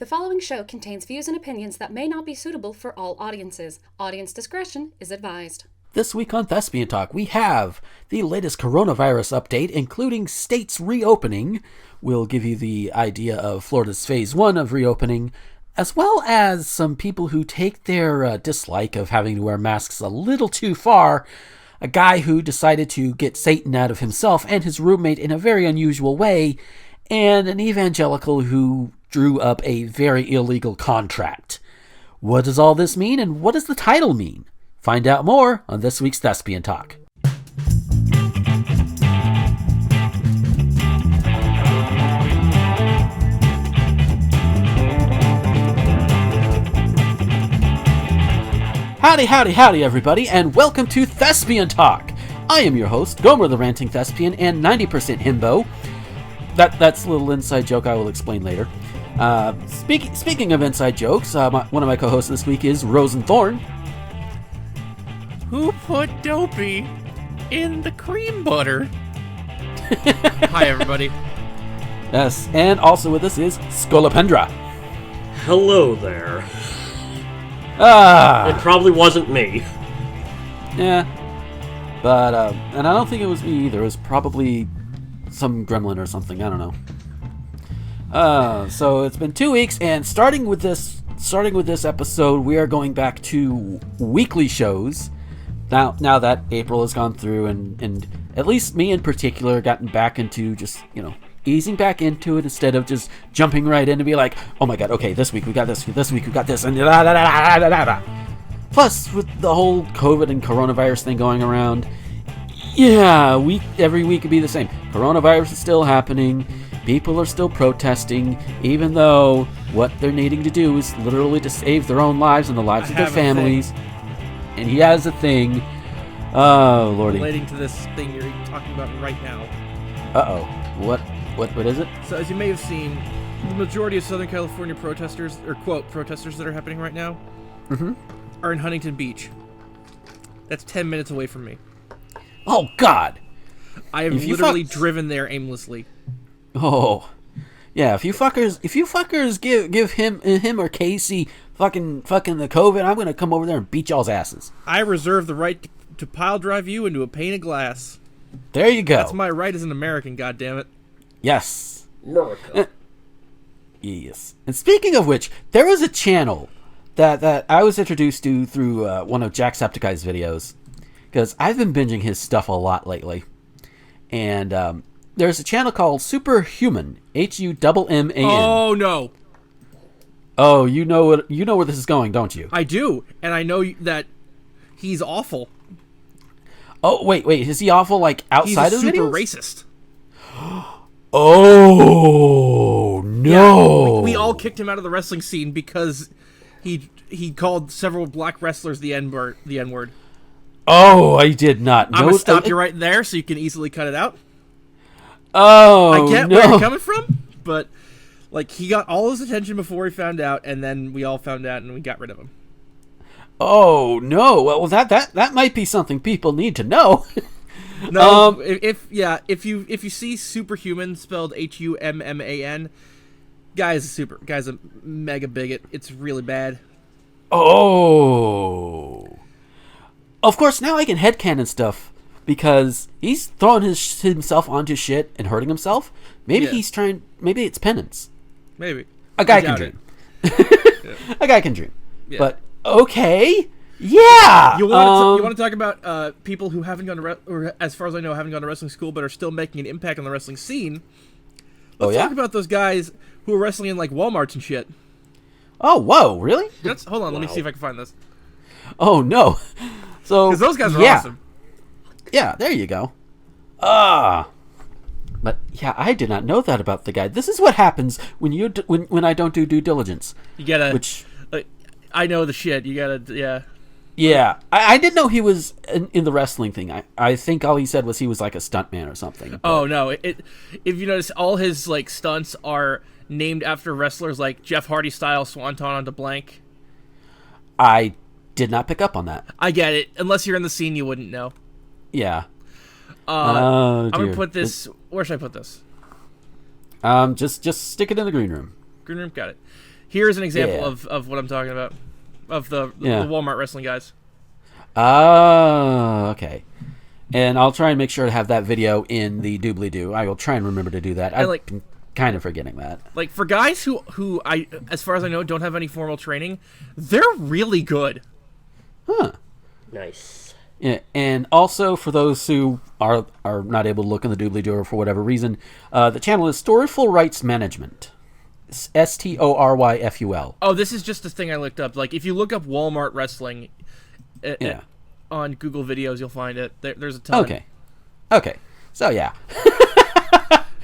The following show contains views and opinions that may not be suitable for all audiences. Audience discretion is advised. This week on Thespian Talk, we have the latest coronavirus update, including states reopening. We'll give you the idea of Florida's phase 1 of reopening, as well as some people who take their dislike of having to wear masks a little too far. A guy who decided to get Satan out of himself and his roommate in a very unusual way, and an evangelical who drew up a very illegal contract. What does all this mean, and what does the title mean? Find out more on this week's Thespian Talk. Howdy, howdy, howdy, everybody, and welcome to Thespian Talk. I am your host, Gomer the Ranting Thespian, and 90% Himbo. That's a little inside joke I will explain later. Speaking of inside jokes, one of my co-hosts this week is Rosenthorn. Who put Dopey in the cream butter? Hi, everybody. Yes, and also with us is Scolipendra. Hello there. It probably wasn't me. Yeah. But, and I don't think it was me either. It was probably some gremlin or something. I don't know. So it's been 2 weeks, and starting with this episode, we are going back to weekly shows. Now that April has gone through, and at least me in particular, gotten back into just, easing back into it instead of just jumping right in and be like, oh my god, okay, this week we got this week we got this, and da da da da da da da. Plus, with the whole COVID and coronavirus thing going around, every week could be the same. Coronavirus is still happening. People are still protesting, even though what they're needing to do is literally to save their own lives and the lives of their families. And he has a thing. Oh, lordy. Relating to this thing you're talking about right now. Uh-oh. What is it? So, as you may have seen, the majority of Southern California protesters, or quote, protesters that are happening right now, are in Huntington Beach. That's 10 minutes away from me. Oh, God. I have literally driven there aimlessly. Oh. Yeah, if you fuckers give him or Casey fucking the COVID, I'm gonna come over there and beat y'all's asses. I reserve the right to pile drive you into a pane of glass. There you go. That's my right as an American, goddammit. Yes. America. Yes. And speaking of which, there was a channel that I was introduced to through one of Jacksepticeye's videos, because I've been binging his stuff a lot lately. And there's a channel called Superhuman, HUMMAN. Oh no. Oh, you know where this is going, don't you? I do, and I know that he's awful. Oh, wait, is he awful, like, outside of the videos? He's super racist. Oh, no. Yeah, we all kicked him out of the wrestling scene because he called several black wrestlers the N-word. Oh, I did not know. I'm going to stop you right there so you can easily cut it out. Oh, I get where you're coming from, but like he got all his attention before he found out, and then we all found out, and we got rid of him. Oh no! Well, that might be something people need to know. No, if you see Superhuman spelled HUMMAN, guy's a mega bigot. It's really bad. Oh, of course. Now I can headcanon stuff. Because he's throwing himself onto shit and hurting himself. Maybe maybe it's penance. Maybe. A guy can dream. A guy can dream. Yeah. But, okay. Yeah! You want to talk about people who haven't gone to, or as far as I know, haven't gone to wrestling school, but are still making an impact on the wrestling scene? Let's talk about those guys who are wrestling in, like, Walmarts and shit. Oh, whoa, really? Hold on, let me see if I can find this. Oh, no. So, because those guys are awesome. Yeah, there you go. But yeah, I did not know that about the guy. This is what happens when I don't do due diligence. You gotta. I know the shit. You gotta. Yeah. Yeah, I didn't know he was in the wrestling thing. I think all he said was he was like a stuntman or something. Oh no! If you notice, all his like stunts are named after wrestlers, like Jeff Hardy style Swanton onto blank. I did not pick up on that. I get it. Unless you're in the scene, you wouldn't know. Yeah. I'm gonna put this. Where should I put this? Just stick it in the green room. Green room, got it. Here's an example Yeah. of what I'm talking about, of the Yeah. Walmart wrestling guys. Oh, okay. And I'll try and make sure to have that video in the doobly-doo. I will try and remember to do that. I've like- been kind of forgetting that. Like, for guys who I, as far as I know, don't have any formal training, they're really good. Huh. Nice. Yeah, and also for those who are not able to look in the doobly-doo or for whatever reason, the channel is Storyful Rights Management. Storyful. Oh, this is just a thing I looked up. Like, if you look up Walmart wrestling Yeah. on Google Videos, you'll find it. There's a ton. Okay. So, yeah.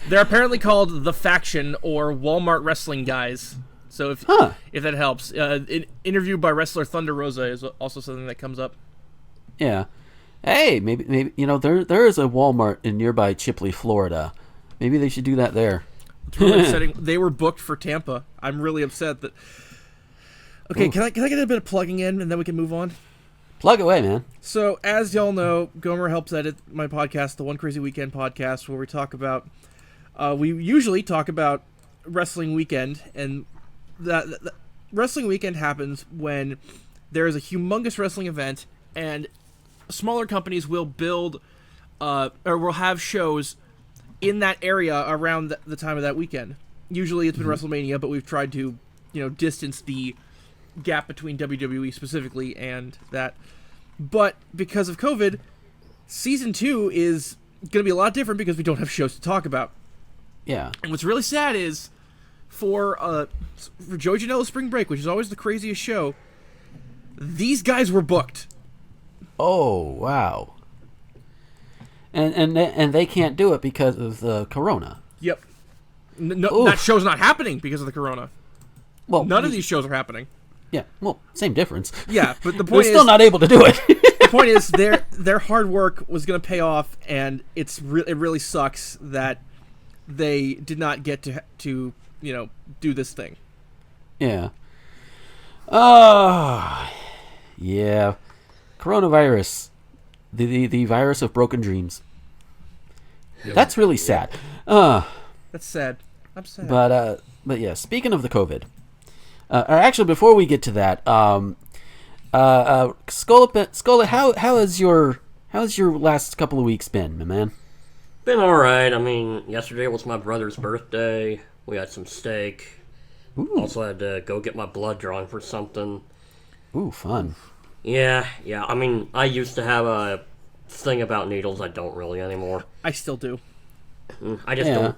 They're apparently called The Faction or Walmart Wrestling Guys. So if that helps. An interview by wrestler Thunder Rosa is also something that comes up. Yeah. Hey, maybe there is a Walmart in nearby Chipley, Florida. Maybe they should do that there. It's really upsetting. They were booked for Tampa. I'm really upset that... Okay, can I get a bit of plugging in and then we can move on? Plug away, man. So, as y'all know, Gomer helps edit my podcast, the One Crazy Weekend podcast, where we talk about... we usually talk about Wrestling Weekend, and that Wrestling Weekend happens when there is a humongous wrestling event, and smaller companies will build or will have shows in that area around the time of that weekend. Usually it's been WrestleMania, but we've tried to, distance the gap between WWE specifically and that. But because of COVID, Season 2 is going to be a lot different because we don't have shows to talk about. Yeah. And what's really sad is for Joey Janela's Spring Break, which is always the craziest show, these guys were booked. Oh, wow. And they can't do it because of the corona. Yep. No, that show's not happening because of the corona. Well, None of these shows are happening. Yeah, well, same difference. Yeah, but the They're point is... still not able to do it. The point is, their hard work was going to pay off, and it really sucks that they did not get to do this thing. Yeah. Yeah. Coronavirus. The virus of broken dreams. That's really sad. That's sad. I'm sad. But yeah, speaking of the COVID. Or actually, before we get to that, Scolipendra, how has your last couple of weeks been, my man? Been alright. I mean, yesterday was my brother's birthday. We had some steak. Ooh. Also had to go get my blood drawn for something. Ooh, fun. Yeah. I mean, I used to have a thing about needles. I don't really anymore. I still do. I just don't.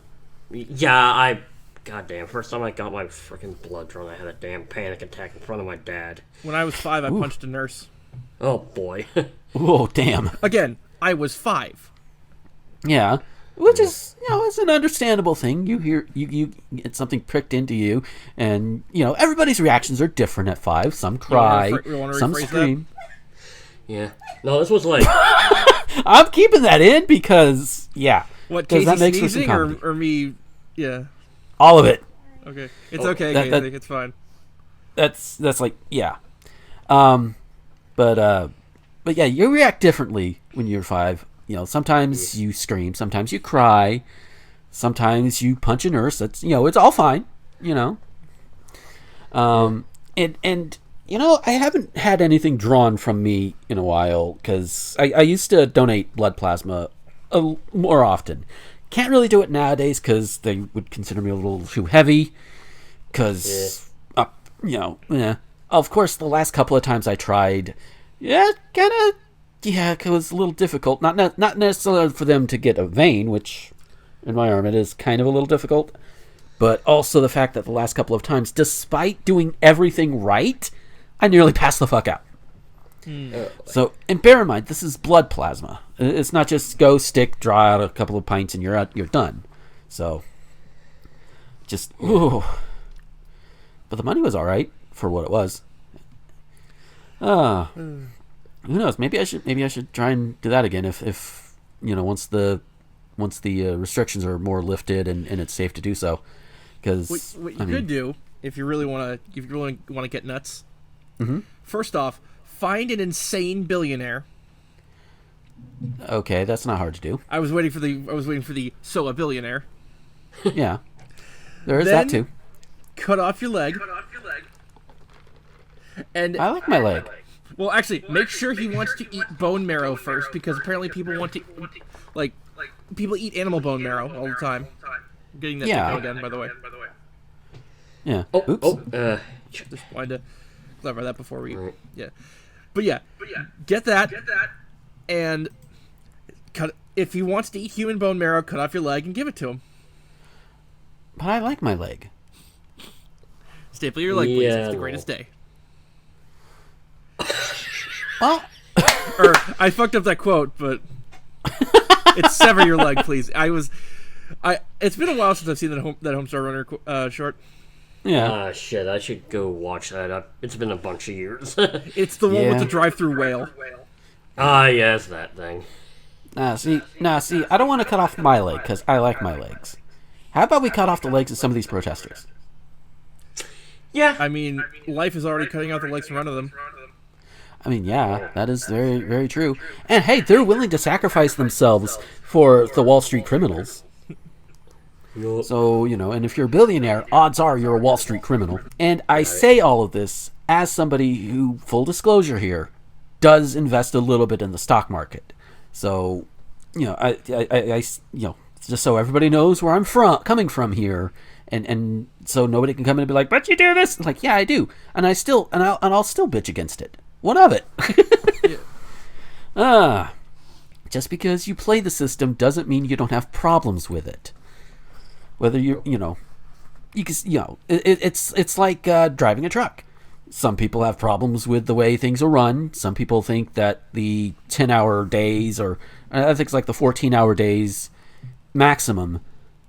Yeah, goddamn, first time I got my freaking blood drawn, I had a damn panic attack in front of my dad. When I was 5, I punched a nurse. Oh, boy. Oh, damn. Again, I was 5. Yeah. Which is, it's an understandable thing. You get something pricked into you, and, everybody's reactions are different at 5. Some cry, You wanna some rephrase scream. Yeah. No, this was like... I'm keeping that in because, yeah. What, Casey Casey that makes for some sneezing comedy. or me? Yeah. All of it. Okay. It's okay, that- Casey. It's fine. That's like, yeah. But yeah, you react differently when you're 5. Sometimes you scream, sometimes you cry, sometimes you punch a nurse. That's, it's all fine, and I haven't had anything drawn from me in a while because I used to donate blood plasma more often. Can't really do it nowadays because they would consider me a little too heavy. Because, of course, the last couple of times I tried, it was a little difficult. Not necessarily for them to get a vein, which in my arm it is kind of a little difficult, but also the fact that the last couple of times, despite doing everything right, I nearly passed the fuck out. So, and bear in mind, this is blood plasma. It's not just go, stick, draw out a couple of pints, and you're done. So, just, ooh. But the money was all right for what it was. Who knows? Maybe I should try and do that again if once the restrictions are more lifted and it's safe to do so. Because what you could do if you really want to get nuts. Mm-hmm. First off, find an insane billionaire. Okay, that's not hard to do. I was waiting for the so a billionaire. Yeah, there is Then, that too. Cut off your leg. And I like my leg. well, actually, make sure he wants to eat bone marrow first, because apparently people want to, like, people eat animal bone marrow all the time. I'm getting that Yeah. again, by the way. Yeah. Oh, Oops. Just wanted to clarify that before we, yeah. But yeah, get that, and cut. If he wants to eat human bone marrow, cut off your leg and give it to him. But I like my leg. Staple your leg, please. Yeah, It's the no. greatest day. Well, Or I fucked up that quote, but it's sever your leg, please. It's been a while since I've seen that Homestar Runner short. yeah. Ah, shit, I should go watch that. It's been a bunch of years. It's the one Yeah. with the drive-through whale. Ah, yeah, it's that thing. See, I don't want to cut off my leg because I like my legs. How about we cut off the legs of some of these protesters? Yeah. I mean, life is already cutting out the legs from under them. I mean, yeah, that is very, very true. And hey, they're willing to sacrifice themselves for the Wall Street criminals. Yup. So, and if you're a billionaire, odds are you're a Wall Street criminal. And I say all of this as somebody who, full disclosure here, does invest a little bit in the stock market. So, I just so everybody knows where I'm coming from here, and so nobody can come in and be like, "But you do this?" I'm like, yeah, I do, and I'll still bitch against it. What of it? Just because you play the system doesn't mean you don't have problems with it. Whether you can, it's like driving a truck. Some people have problems with the way things are run. Some people think that the 10-hour days, or I think it's like the 14-hour days maximum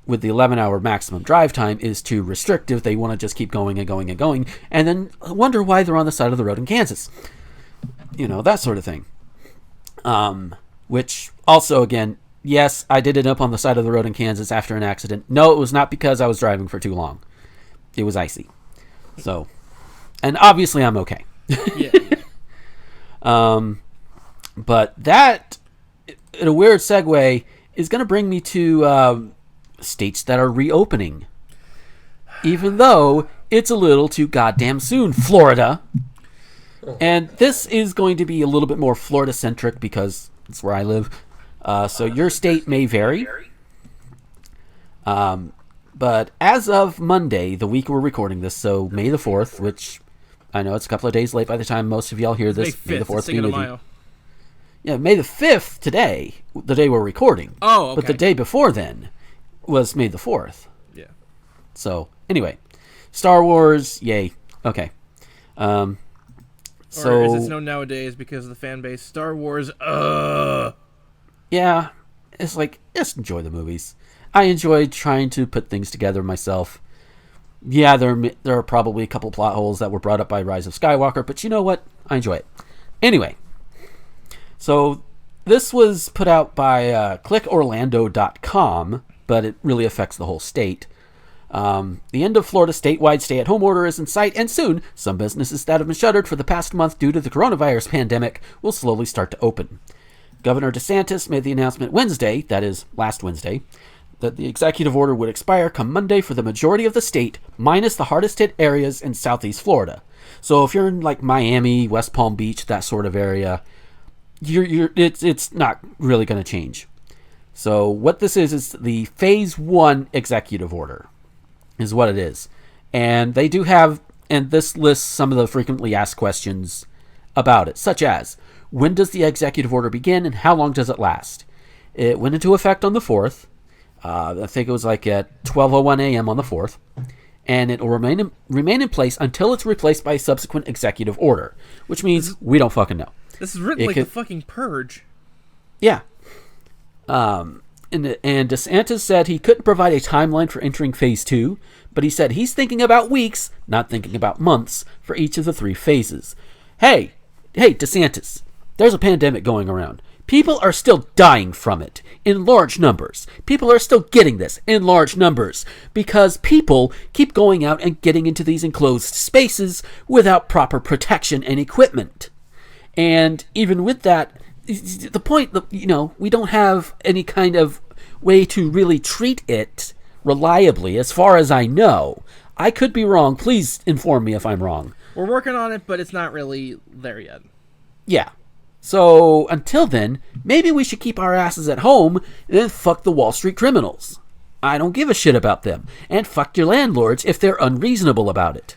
with the 11-hour maximum drive time is too restrictive. They want to just keep going and going and going, and then wonder why they're on the side of the road in Kansas. That sort of thing. Which also, again, yes, I did end up on the side of the road in Kansas after an accident. No, it was not because I was driving for too long. It was icy. So, and obviously I'm okay. Yeah. But that, in a weird segue, is going to bring me to states that are reopening. Even though it's a little too goddamn soon, Florida. And this is going to be a little bit more Florida-centric because it's where I live. So your state may vary. But as of Monday, the week we're recording this, so May the 4th, which I know it's a couple of days late by the time most of y'all hear this. May May the 5th, 4th be Cinco de with you. Mayo. Yeah, May the 5th today, the day we're recording. Oh, okay. But the day before then was May the 4th. Yeah. So, anyway. Star Wars, yay. Okay. Or as it's known nowadays because of the fan base, Star Wars, Yeah, it's like, just enjoy the movies. I enjoy trying to put things together myself. Yeah, there are probably a couple plot holes that were brought up by Rise of Skywalker, but you know what? I enjoy it. Anyway, so this was put out by clickorlando.com, but it really affects the whole state. The end of Florida's statewide stay-at-home order is in sight, and soon, some businesses that have been shuttered for the past month due to the coronavirus pandemic will slowly start to open. Governor DeSantis made the announcement Wednesday, that is, last Wednesday, that the executive order would expire come Monday for the majority of the state, minus the hardest-hit areas in southeast Florida. So if you're in, like, Miami, West Palm Beach, that sort of area, it's not really going to change. So what this is the Phase 1 executive order. Is what it is. And they do have, and this lists some of the frequently asked questions about it, such as, when does the executive order begin and how long does it last? It went into effect on the 4th. I think it was like at 12:01 a.m. on the 4th. And it will remain in place until it's replaced by a subsequent executive order, which means we don't fucking know. This is written like the fucking Purge. Yeah. And DeSantis said he couldn't provide a timeline for entering Phase 2, but he said he's thinking about weeks, not thinking about months, for each of the 3 phases. Hey, DeSantis, there's a pandemic going around. People are still dying from it in large numbers. People are still getting this in large numbers because people keep going out and getting into these enclosed spaces without proper protection and equipment. And even with that, the point that, we don't have any kind of way to really treat it reliably, as far as I know. I could be wrong. Please inform me if I'm wrong. We're working on it, but it's not really there yet. Yeah. So, until then, maybe we should keep our asses at home and then fuck the Wall Street criminals. I don't give a shit about them. And fuck your landlords if they're unreasonable about it.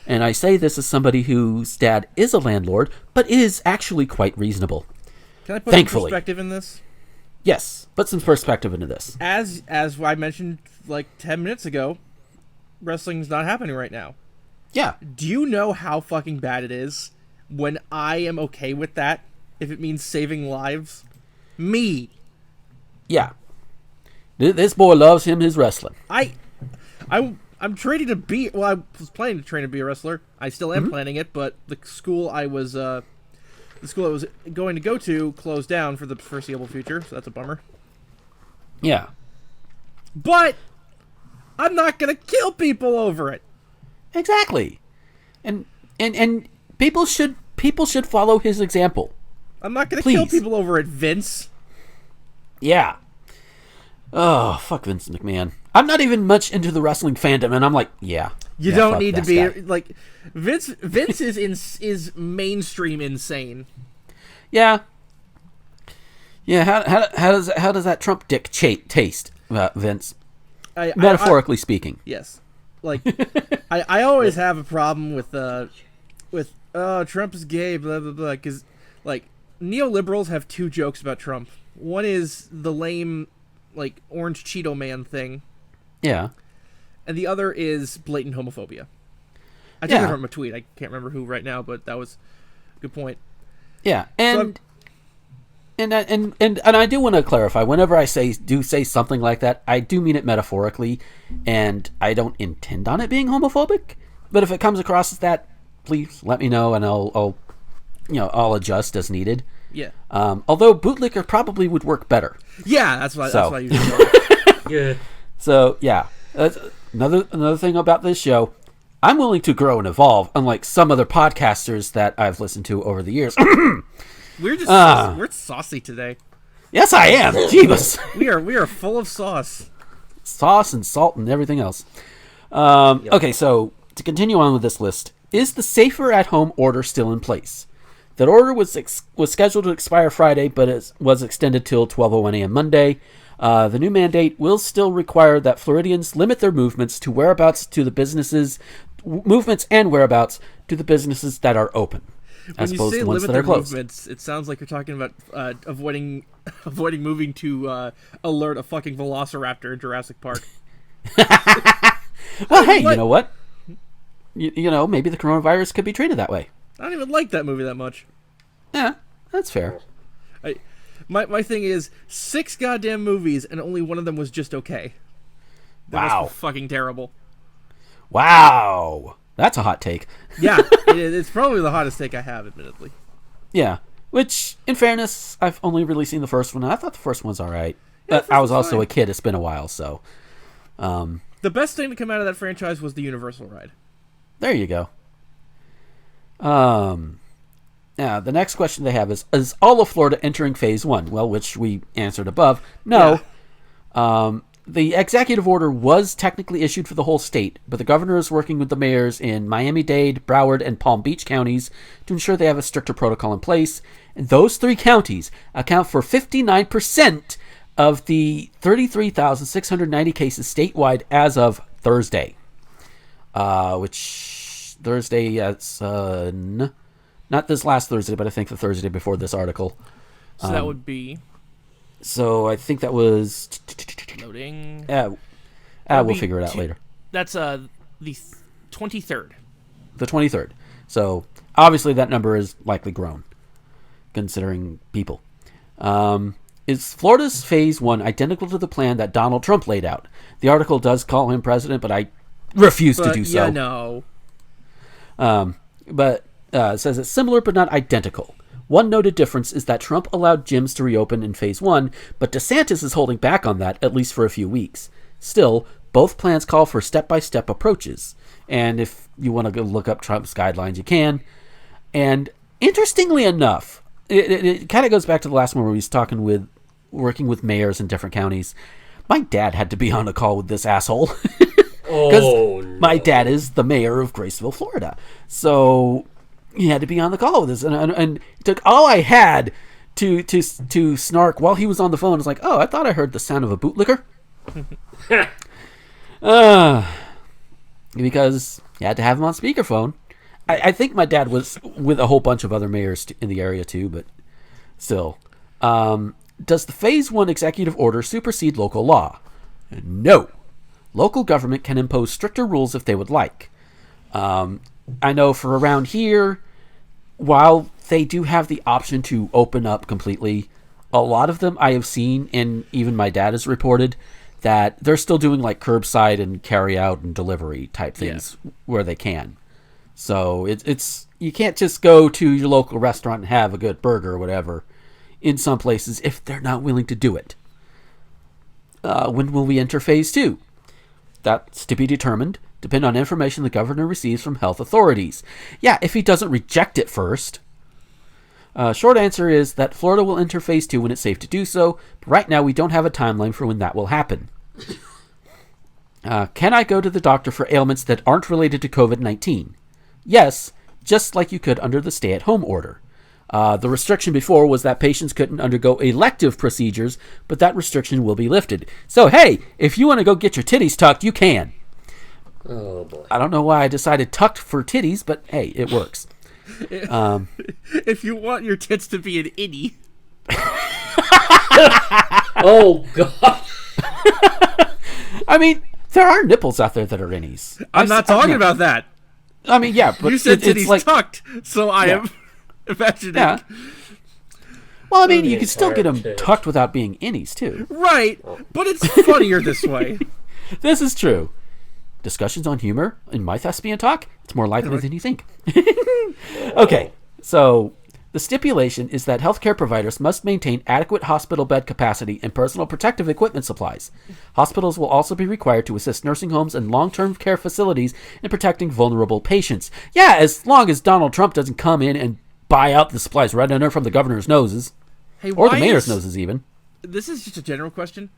And I say this as somebody whose dad is a landlord, but is actually quite reasonable. Can I put Thankfully. some perspective in this? Yes, put some perspective into this. As I mentioned like 10 minutes ago, wrestling's not happening right now. Yeah. Do you know how fucking bad it is when I am okay with that if it means saving lives? Me. Yeah. This boy loves his wrestling. I'm training to be. Well, I was planning to train to be a wrestler. I still am planning it, but the school I was going to go to closed down for the foreseeable future, so that's a bummer. Yeah. But I'm not gonna kill people over it. Exactly. And people should follow his example. I'm not gonna Please. kill people over it, Vince. Yeah. Oh, fuck Vince McMahon. I'm not even much into the wrestling fandom, and I'm like, yeah. You yeah, don't fuck need to this be guy. like Vince. Vince is mainstream insane. Yeah. Yeah. How does that Trump dick taste, Vince? Metaphorically speaking. Yes. Like I always have a problem with Trump is gay, blah blah blah, because like neoliberals have two jokes about Trump. One is the lame like orange Cheeto man thing. Yeah. And the other is blatant homophobia. I took it from a tweet. I can't remember who right now, but that was a good point. Yeah, and I do want to clarify. Whenever I say something like that, I do mean it metaphorically, and I don't intend on it being homophobic. But if it comes across as that, please let me know, and I'll adjust as needed. Yeah. Although bootlicker probably would work better. Yeah, that's why I usually do it. Yeah. So yeah, that's another thing about this show. I'm willing to grow and evolve, unlike some other podcasters that I've listened to over the years. We're just we're saucy today. Yes, I am. Jeebus. We are full of sauce. Sauce and salt and everything else. Okay, so to continue on with this list, is the safer at home order still in place? That order was scheduled to expire Friday, but it was extended till 12:01 a.m. Monday. The new mandate will still require that Floridians limit their movements and whereabouts to the businesses that are open, as opposed to the ones that are closed. Movements, it sounds like you're talking about avoiding moving to alert a fucking velociraptor in Jurassic Park. Well, hey, you know what? You know, maybe the coronavirus could be treated that way. I don't even like that movie that much. Yeah, that's fair. My thing is 6 goddamn movies and only one of them was just okay. Wow. That's fucking terrible. Wow. That's a hot take. Yeah, it's probably the hottest take I have, admittedly. Yeah. Which, in fairness, I've only really seen the first one. I thought the first one's all right. Yeah, But I was one's also fine. a kid. It's been a while, so. The best thing to come out of that franchise was the Universal ride. There you go. Now, the next question they have is all of Florida entering phase 1? Well, which we answered above. No. Yeah. The executive order was technically issued for the whole state, but the governor is working with the mayors in Miami-Dade, Broward, and Palm Beach counties to ensure they have a stricter protocol in place. And those 3 counties account for 59% of the 33,690 cases statewide as of Thursday. Which Thursday, not this last Thursday, but I think the Thursday before this article. So that would be So I think that was... loading. We'll figure it out later. That's the 23rd. The 23rd. So obviously that number is likely grown, considering people. Is Florida's phase 1 identical to the plan that Donald Trump laid out? The article does call him president, but I refuse to do so. Yeah, no. But it says it's similar but not identical. One noted difference is that Trump allowed gyms to reopen in phase 1, but DeSantis is holding back on that, at least for a few weeks. Still, both plans call for step-by-step approaches. And if you want to go look up Trump's guidelines, you can. And interestingly enough, it kind of goes back to the last one where he was working with mayors in different counties. My dad had to be on a call with this asshole. Oh, my dad is the mayor of Graceville, Florida. So he had to be on the call with us. And it took all I had to snark while he was on the phone. It's like, oh, I thought I heard the sound of a bootlicker. Because you had to have him on speakerphone. I think my dad was with a whole bunch of other mayors in the area too, but still. Does the Phase 1 executive order supersede local law? No. Local government can impose stricter rules if they would like. I know for around here, while they do have the option to open up completely, a lot of them I have seen, and even my dad has reported, that they're still doing like curbside and carry out and delivery type things where they can. So it's you can't just go to your local restaurant and have a good burger or whatever in some places if they're not willing to do it. When will we enter Phase 2? That's to be determined, depend on information the governor receives from health authorities. Yeah, if he doesn't reject it first. Short answer is that Florida will enter Phase 2 when it's safe to do so, but right now we don't have a timeline for when that will happen. Can I go to the doctor for ailments that aren't related to COVID-19? Yes, just like you could under the stay-at-home order. The restriction before was that patients couldn't undergo elective procedures, but that restriction will be lifted. So, hey, if you want to go get your titties tucked, you can. Oh, boy. I don't know why I decided tucked for titties, but hey, it works. If you want your tits to be an innie. Oh, God. I mean, there are nipples out there that are innies. I'm not talking about that. I mean, yeah, but you said titties it's like, tucked, so I am imagining. Yeah. Well, I mean, you The can still get them entire tit. tucked without being innies, too. Right, but it's funnier this way. This is true. Discussions on humor in my Thespian talk, it's more likely than you think. Okay, so the stipulation is that healthcare providers must maintain adequate hospital bed capacity and personal protective equipment supplies. Hospitals will also be required to assist nursing homes and long-term care facilities in protecting vulnerable patients. Yeah, as long as Donald Trump doesn't come in and buy out the supplies right under from the governor's noses. Hey, Or the why mayor's is- noses, even. This is just a general question.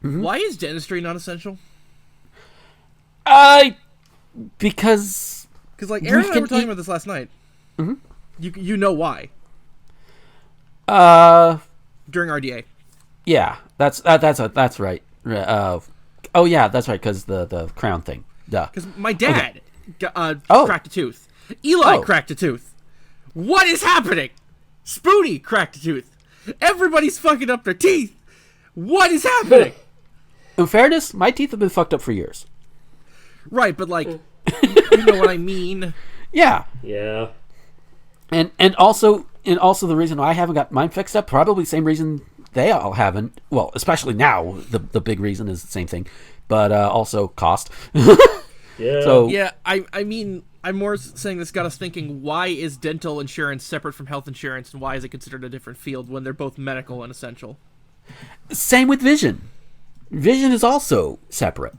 Mm-hmm. Why is dentistry not essential? Because... Because like Aaron and I can were talking eat- about this last night. Mm-hmm. You know why during RDA? Yeah, that's right. Oh yeah, that's right, because the crown thing. Duh. Because my dad Oh. cracked a tooth. Eli Oh. cracked a tooth. What is happening? Spoonie cracked a tooth. Everybody's fucking up their teeth. What is happening? In fairness, my teeth have been fucked up for years. Right, but like, you know what I mean. Yeah, Yeah. and also the reason I haven't got mine fixed up, probably the same reason they all haven't. Well, especially now, the big reason is the same thing, but also cost. Yeah. So Yeah, I mean, I'm more saying this got us thinking, why is dental insurance separate from health insurance, and why is it considered a different field when they're both medical and essential? same with vision. Vision is also separate.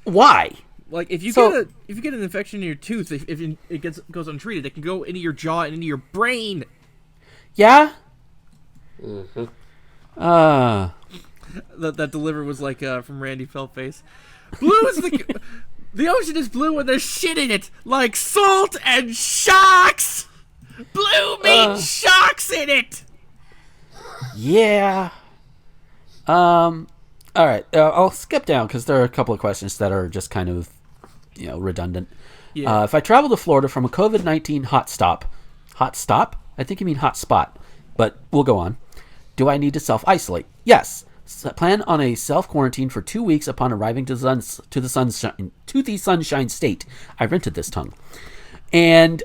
Why? Like, if you So- get an infection in your tooth, if it goes untreated, it can go into your jaw and into your brain. Yeah. Mm-hmm. That deliver was like from Randy Feltface. Blue is the ocean is blue and there's shit in it, like salt and sharks. Blue means sharks in it. Yeah. All right. I'll skip down because there are a couple of questions that are just kind of, redundant. Yeah. If I travel to Florida from a COVID-19 hot stop? I think you mean hot spot, but we'll go on. Do I need to self-isolate? Yes. Plan on a self-quarantine for 2 weeks upon arriving to the Sunshine State. I rented this tongue. And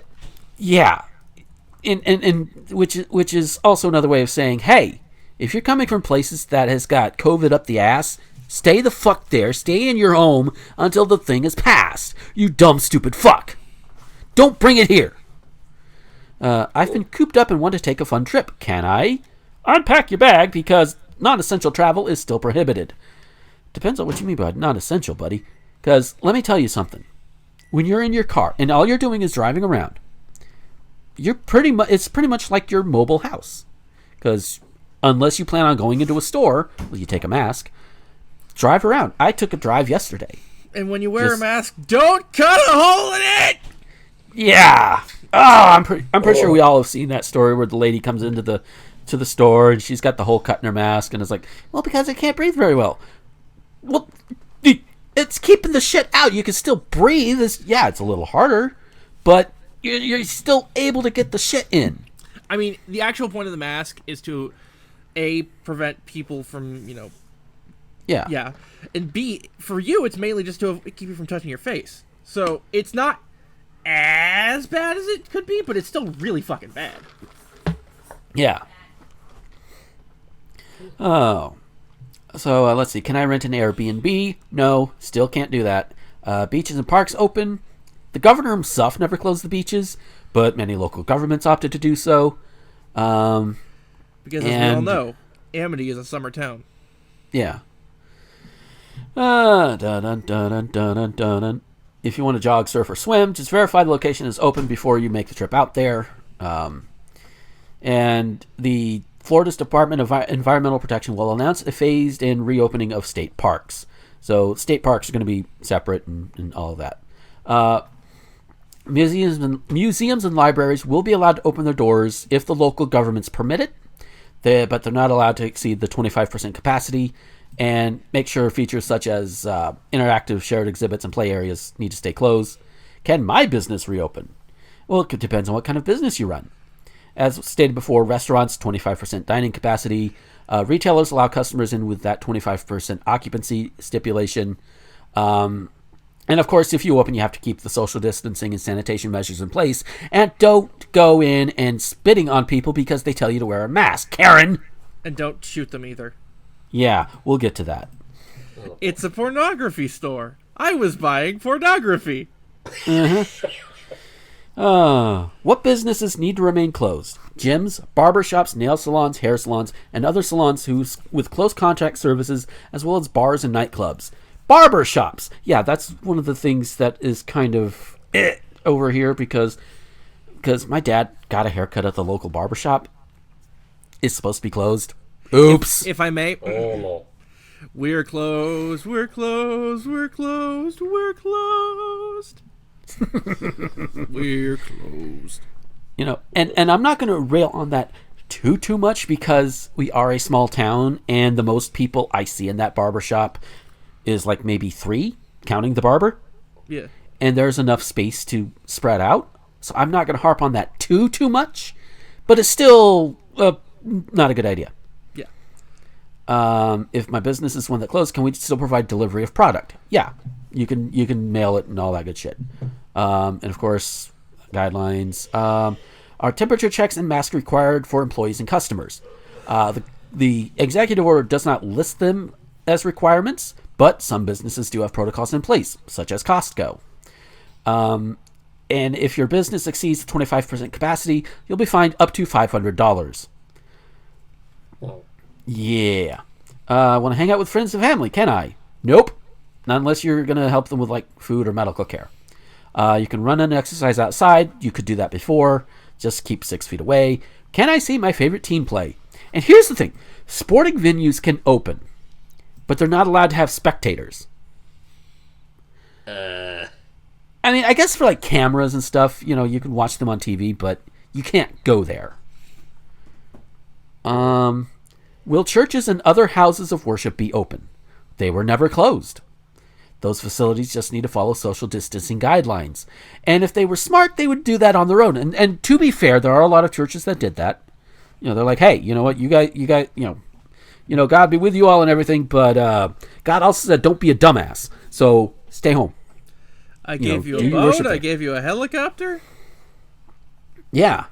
yeah, which is also another way of saying, hey, if you're coming from places that has got COVID up the ass, stay the fuck there. Stay in your home until the thing is passed. You dumb, stupid fuck. Don't bring it here. I've been cooped up and want to take a fun trip. Can I? Unpack your bag because non-essential travel is still prohibited. Depends on what you mean by non-essential, buddy. Because let me tell you something. When you're in your car and all you're doing is driving around, it's pretty much like your mobile house. Because unless you plan on going into a store, well, you take a mask, drive around. I took a drive yesterday. And when you wear a mask, don't cut a hole in it. Yeah. Oh, I'm pretty sure we all have seen that story where the lady comes into the store and she's got the hole cut in her mask and is like, well, because I can't breathe very well. Well, it's keeping the shit out. You can still breathe. It's a little harder, but you're still able to get the shit in. I mean, the actual point of the mask is to A, prevent people from, Yeah. And B, for you, it's mainly just to keep you from touching your face. So it's not as bad as it could be, but it's still really fucking bad. Yeah. Oh. So let's see. Can I rent an Airbnb? No, still can't do that. Beaches and parks open. The governor himself never closed the beaches, but many local governments opted to do so. Because as we all know, Amity is a summer town. Yeah. Dun, dun, dun, dun, dun, dun. If you want to jog, surf, or swim, just verify the location is open before you make the trip out there. And the Florida's Department of Environmental Protection will announce a phased-in reopening of state parks. So state parks are going to be separate and all of that. Museums and libraries will be allowed to open their doors if the local governments permit it, but they're not allowed to exceed the 25% capacity. And make sure features such as interactive shared exhibits and play areas need to stay closed. Can my business reopen? Well, it depends on what kind of business you run. As stated before, restaurants, 25% dining capacity. Retailers allow customers in with that 25% occupancy stipulation. And of course, if you open, you have to keep the social distancing and sanitation measures in place. And don't go in and spitting on people because they tell you to wear a mask. Karen! And don't shoot them either. Yeah, we'll get to that. It's a pornography store. I was buying pornography. What businesses need to remain closed? Gyms, barbershops, nail salons, hair salons, and other salons with close contact services, as well as bars and nightclubs. Barbershops! Yeah, that's one of the things that is kind of over here because my dad got a haircut at the local barbershop. It's supposed to be closed. Oops. If I may. Oh, no. We're closed. We're closed. We're closed. We're closed. We're closed. And I'm not going to rail on that too much because we are a small town and the most people I see in that barbershop is like maybe 3, counting the barber. Yeah. And there's enough space to spread out. So I'm not going to harp on that too much, but it's still not a good idea. If my business is one that closed, can we still provide delivery of product? Yeah, you can mail it and all that good shit. And of course, guidelines. Are temperature checks and masks required for employees and customers? The executive order does not list them as requirements, but some businesses do have protocols in place, such as Costco. And if your business exceeds 25% capacity, you'll be fined up to $500. Yeah. Want to hang out with friends and family, can I? Nope. Not unless you're going to help them with, like, food or medical care. You can run and exercise outside. You could do that before. Just keep 6 feet away. Can I see my favorite team play? And here's the thing. Sporting venues can open, but they're not allowed to have spectators. I mean, I guess for, like, cameras and stuff, you can watch them on TV, but you can't go there. Will churches and other houses of worship be open? They were never closed. Those facilities just need to follow social distancing guidelines. And if they were smart, they would do that on their own. And to be fair, there are a lot of churches that did that. They're like, hey, you know what, you guys, God be with you all and everything, but God also said don't be a dumbass. So stay home. I gave you a boat. I gave you a helicopter. Yeah.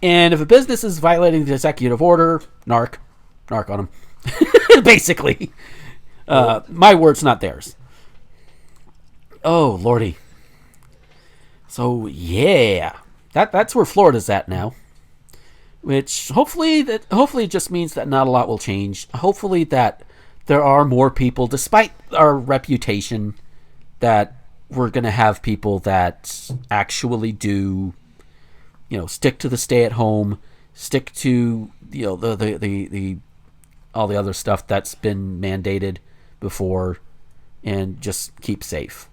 And if a business is violating the executive order, narc on them. Basically. My word's not theirs. Oh, lordy. So, yeah. That's where Florida's at now. Which, hopefully it just means that not a lot will change. Hopefully that there are more people, despite our reputation, that we're going to have people that actually do... stick to the stay at home, stick to the all the other stuff that's been mandated before and just keep safe.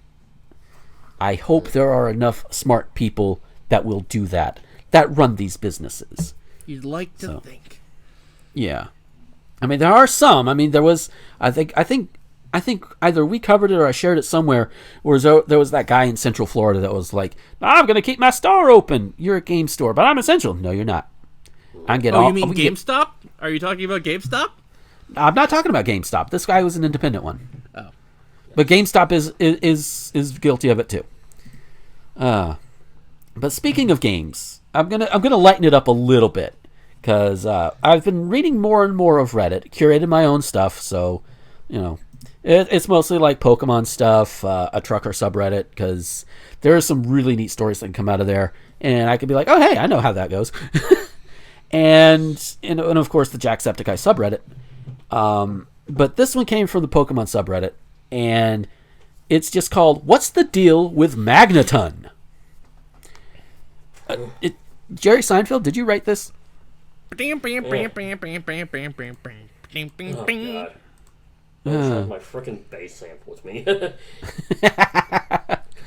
I hope there are enough smart people that will do that run these businesses. You'd like to think. Yeah. I mean, there are some. I mean, there was, I think either we covered it or I shared it somewhere, where there was that guy in Central Florida that was like, I'm going to keep my store open. You're a game store, but I'm essential. No, you're not. You mean GameStop? Are you talking about GameStop? I'm not talking about GameStop. This guy was an independent one. Oh. But GameStop is guilty of it too. But speaking of games, I'm gonna lighten it up a little bit, because I've been reading more and more of Reddit, curated my own stuff, so it's mostly like Pokemon stuff, a trucker subreddit, because there are some really neat stories that can come out of there, and I could be like, oh hey, I know how that goes. and of course the Jacksepticeye subreddit. But this one came from the Pokemon subreddit, and it's just called "What's the Deal with Magneton?" Jerry Seinfeld, did you write this? Oh, God. I my freaking bass sample with me. Could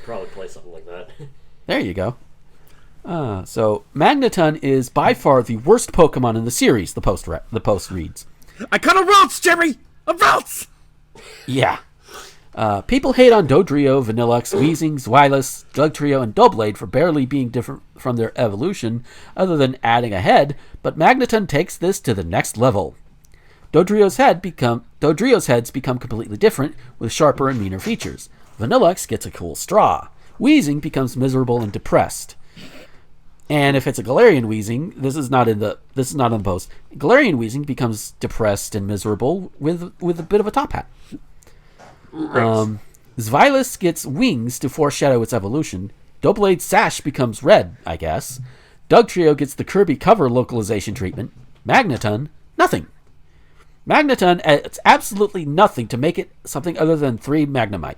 probably play something like that. There you go. So Magneton is by far the worst Pokemon in the series. The post reads. I cut a routes, Jerry. A routes. Yeah. People hate on Dodrio, Vanillux, Weezing, Zweilous, Dugtrio, and Doublade for barely being different from their evolution, other than adding a head, but Magneton takes this to the next level. Dodrio's heads become completely different, with sharper and meaner features. Vanillux gets a cool straw. Weezing becomes miserable and depressed. And if it's a Galarian Weezing, this is not in the post. Galarian Weezing becomes depressed and miserable with a bit of a top hat. Zweilous gets wings to foreshadow its evolution. Doublade's sash becomes red, I guess. Dugtrio gets the Kirby cover localization treatment. Magneton, nothing. Magneton adds absolutely nothing to make it something other than 3 Magnemite.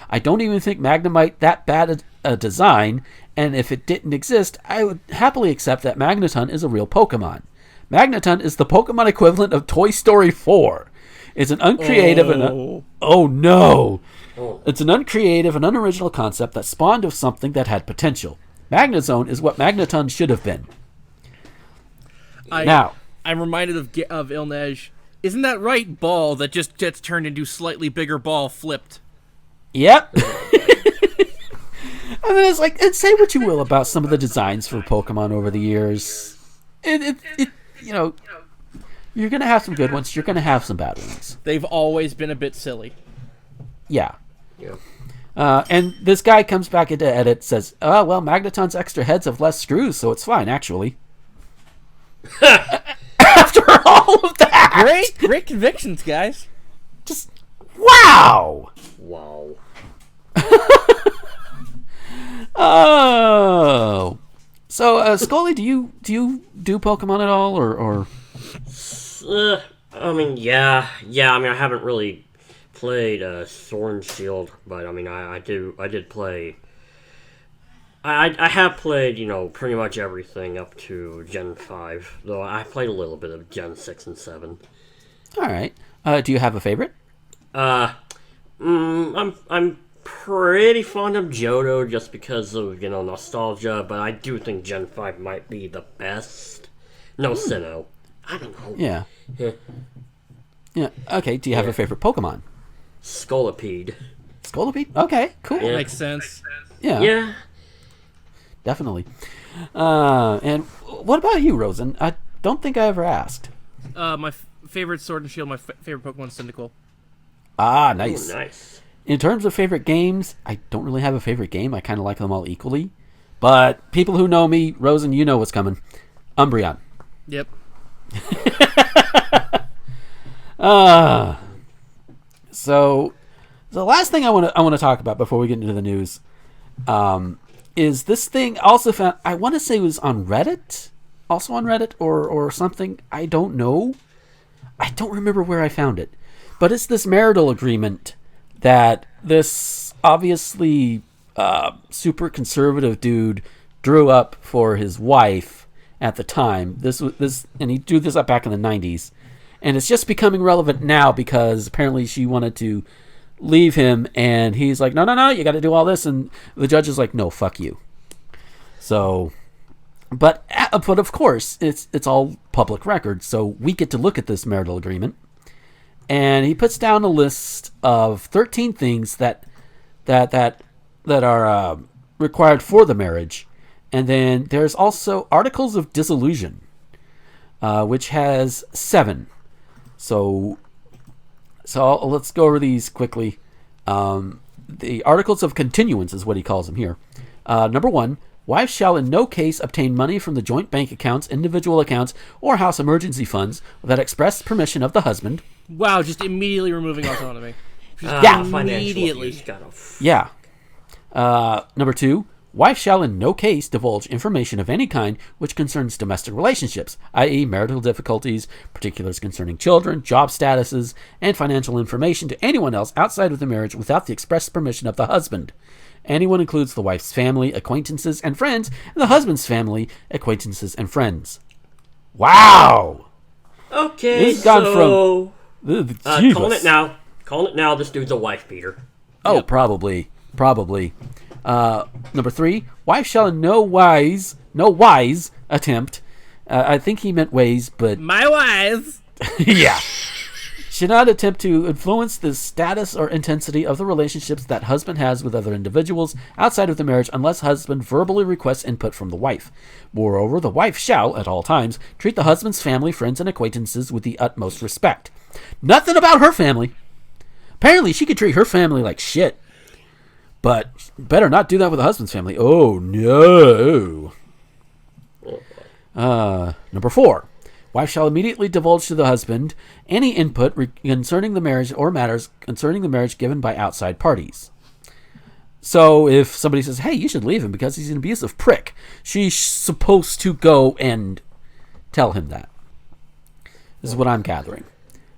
I don't even think Magnemite that bad a design, and if it didn't exist, I would happily accept that Magneton is a real Pokemon. Magneton is the Pokemon equivalent of Toy Story 4. It's an uncreative It's an uncreative and unoriginal concept that spawned of something that had potential. Magnezone is what Magneton should have been. I'm reminded of Ilnej. Isn't that right? Ball that just gets turned into slightly bigger ball flipped. Yep. I mean, it's like, and say what you will about some of the designs for Pokemon over the years. You're going to have some good ones. You're going to have some bad ones. They've always been a bit silly. Yeah. And this guy comes back into edit, says, oh, well, Magneton's extra heads have less screws, so it's fine, actually. After all of that! Great convictions, guys. Just, wow! Wow. Oh. So, Scully, do you do Pokemon at all, or? I mean, yeah. I mean, I haven't really played Sword and Shield, but I mean, I did play. I have played, pretty much everything up to Gen 5, though I played a little bit of Gen 6 and 7. All right. Do you have a favorite? I'm pretty fond of Johto just because of, nostalgia, but I do think Gen 5 might be the best. No, Sinnoh. I don't know. Yeah. Yeah. Okay, do you have a favorite Pokemon? Scolipede. Scolipede? Okay, cool. Yeah. Makes sense. Yeah. Definitely. And what about you, Rosen? I don't think I ever asked. My favorite Sword and Shield, my favorite Pokemon is Cyndaquil. Ah, nice. Ooh, nice. In terms of favorite games, I don't really have a favorite game. I kind of like them all equally. But people who know me, Rosen, you know what's coming. Umbreon. Yep. So the last thing I want to talk about before we get into the news is this thing also found, I want to say it was on Reddit, or something. I don't know. I don't remember where I found it. But it's this marital agreement that this obviously super conservative dude drew up for his wife at the time. And he drew this up back in the 90s. And it's just becoming relevant now because apparently she wanted to leave him, and he's like, no, you got to do all this. And the judge is like, no, fuck you. So, but of course, it's all public record, so we get to look at this marital agreement. And he puts down a list of 13 things that are required for the marriage. And then there's also articles of dissolution, which has 7. So let's go over these quickly. The articles of continuance is what he calls them here. Number 1, wife shall in no case obtain money from the joint bank accounts, individual accounts, or house emergency funds without express permission of the husband. Wow, just immediately removing autonomy. Immediately. Yeah. Number 2, wife shall in no case divulge information of any kind which concerns domestic relationships, i.e. marital difficulties, particulars concerning children, job statuses, and financial information to anyone else outside of the marriage without the express permission of the husband. Anyone includes the wife's family, acquaintances, and friends, and the husband's family, acquaintances, and friends. Wow! Okay, this gone so... calling it now. Calling it now, this dude's a wife beater. Oh, yep. Probably. Number 3, wife shall in no wise attempt. I think he meant ways, but... My wise! Yeah. Should not attempt to influence the status or intensity of the relationships that husband has with other individuals outside of the marriage unless husband verbally requests input from the wife. Moreover, the wife shall, at all times, treat the husband's family, friends, and acquaintances with the utmost respect. Nothing about her family. Apparently, she could treat her family like shit. But better not do that with the husband's family. Oh, no. Number 4. Wife shall immediately divulge to the husband any input concerning the marriage or matters concerning the marriage given by outside parties. So if somebody says, hey, you should leave him because he's an abusive prick, she's supposed to go and tell him that. This is what I'm gathering.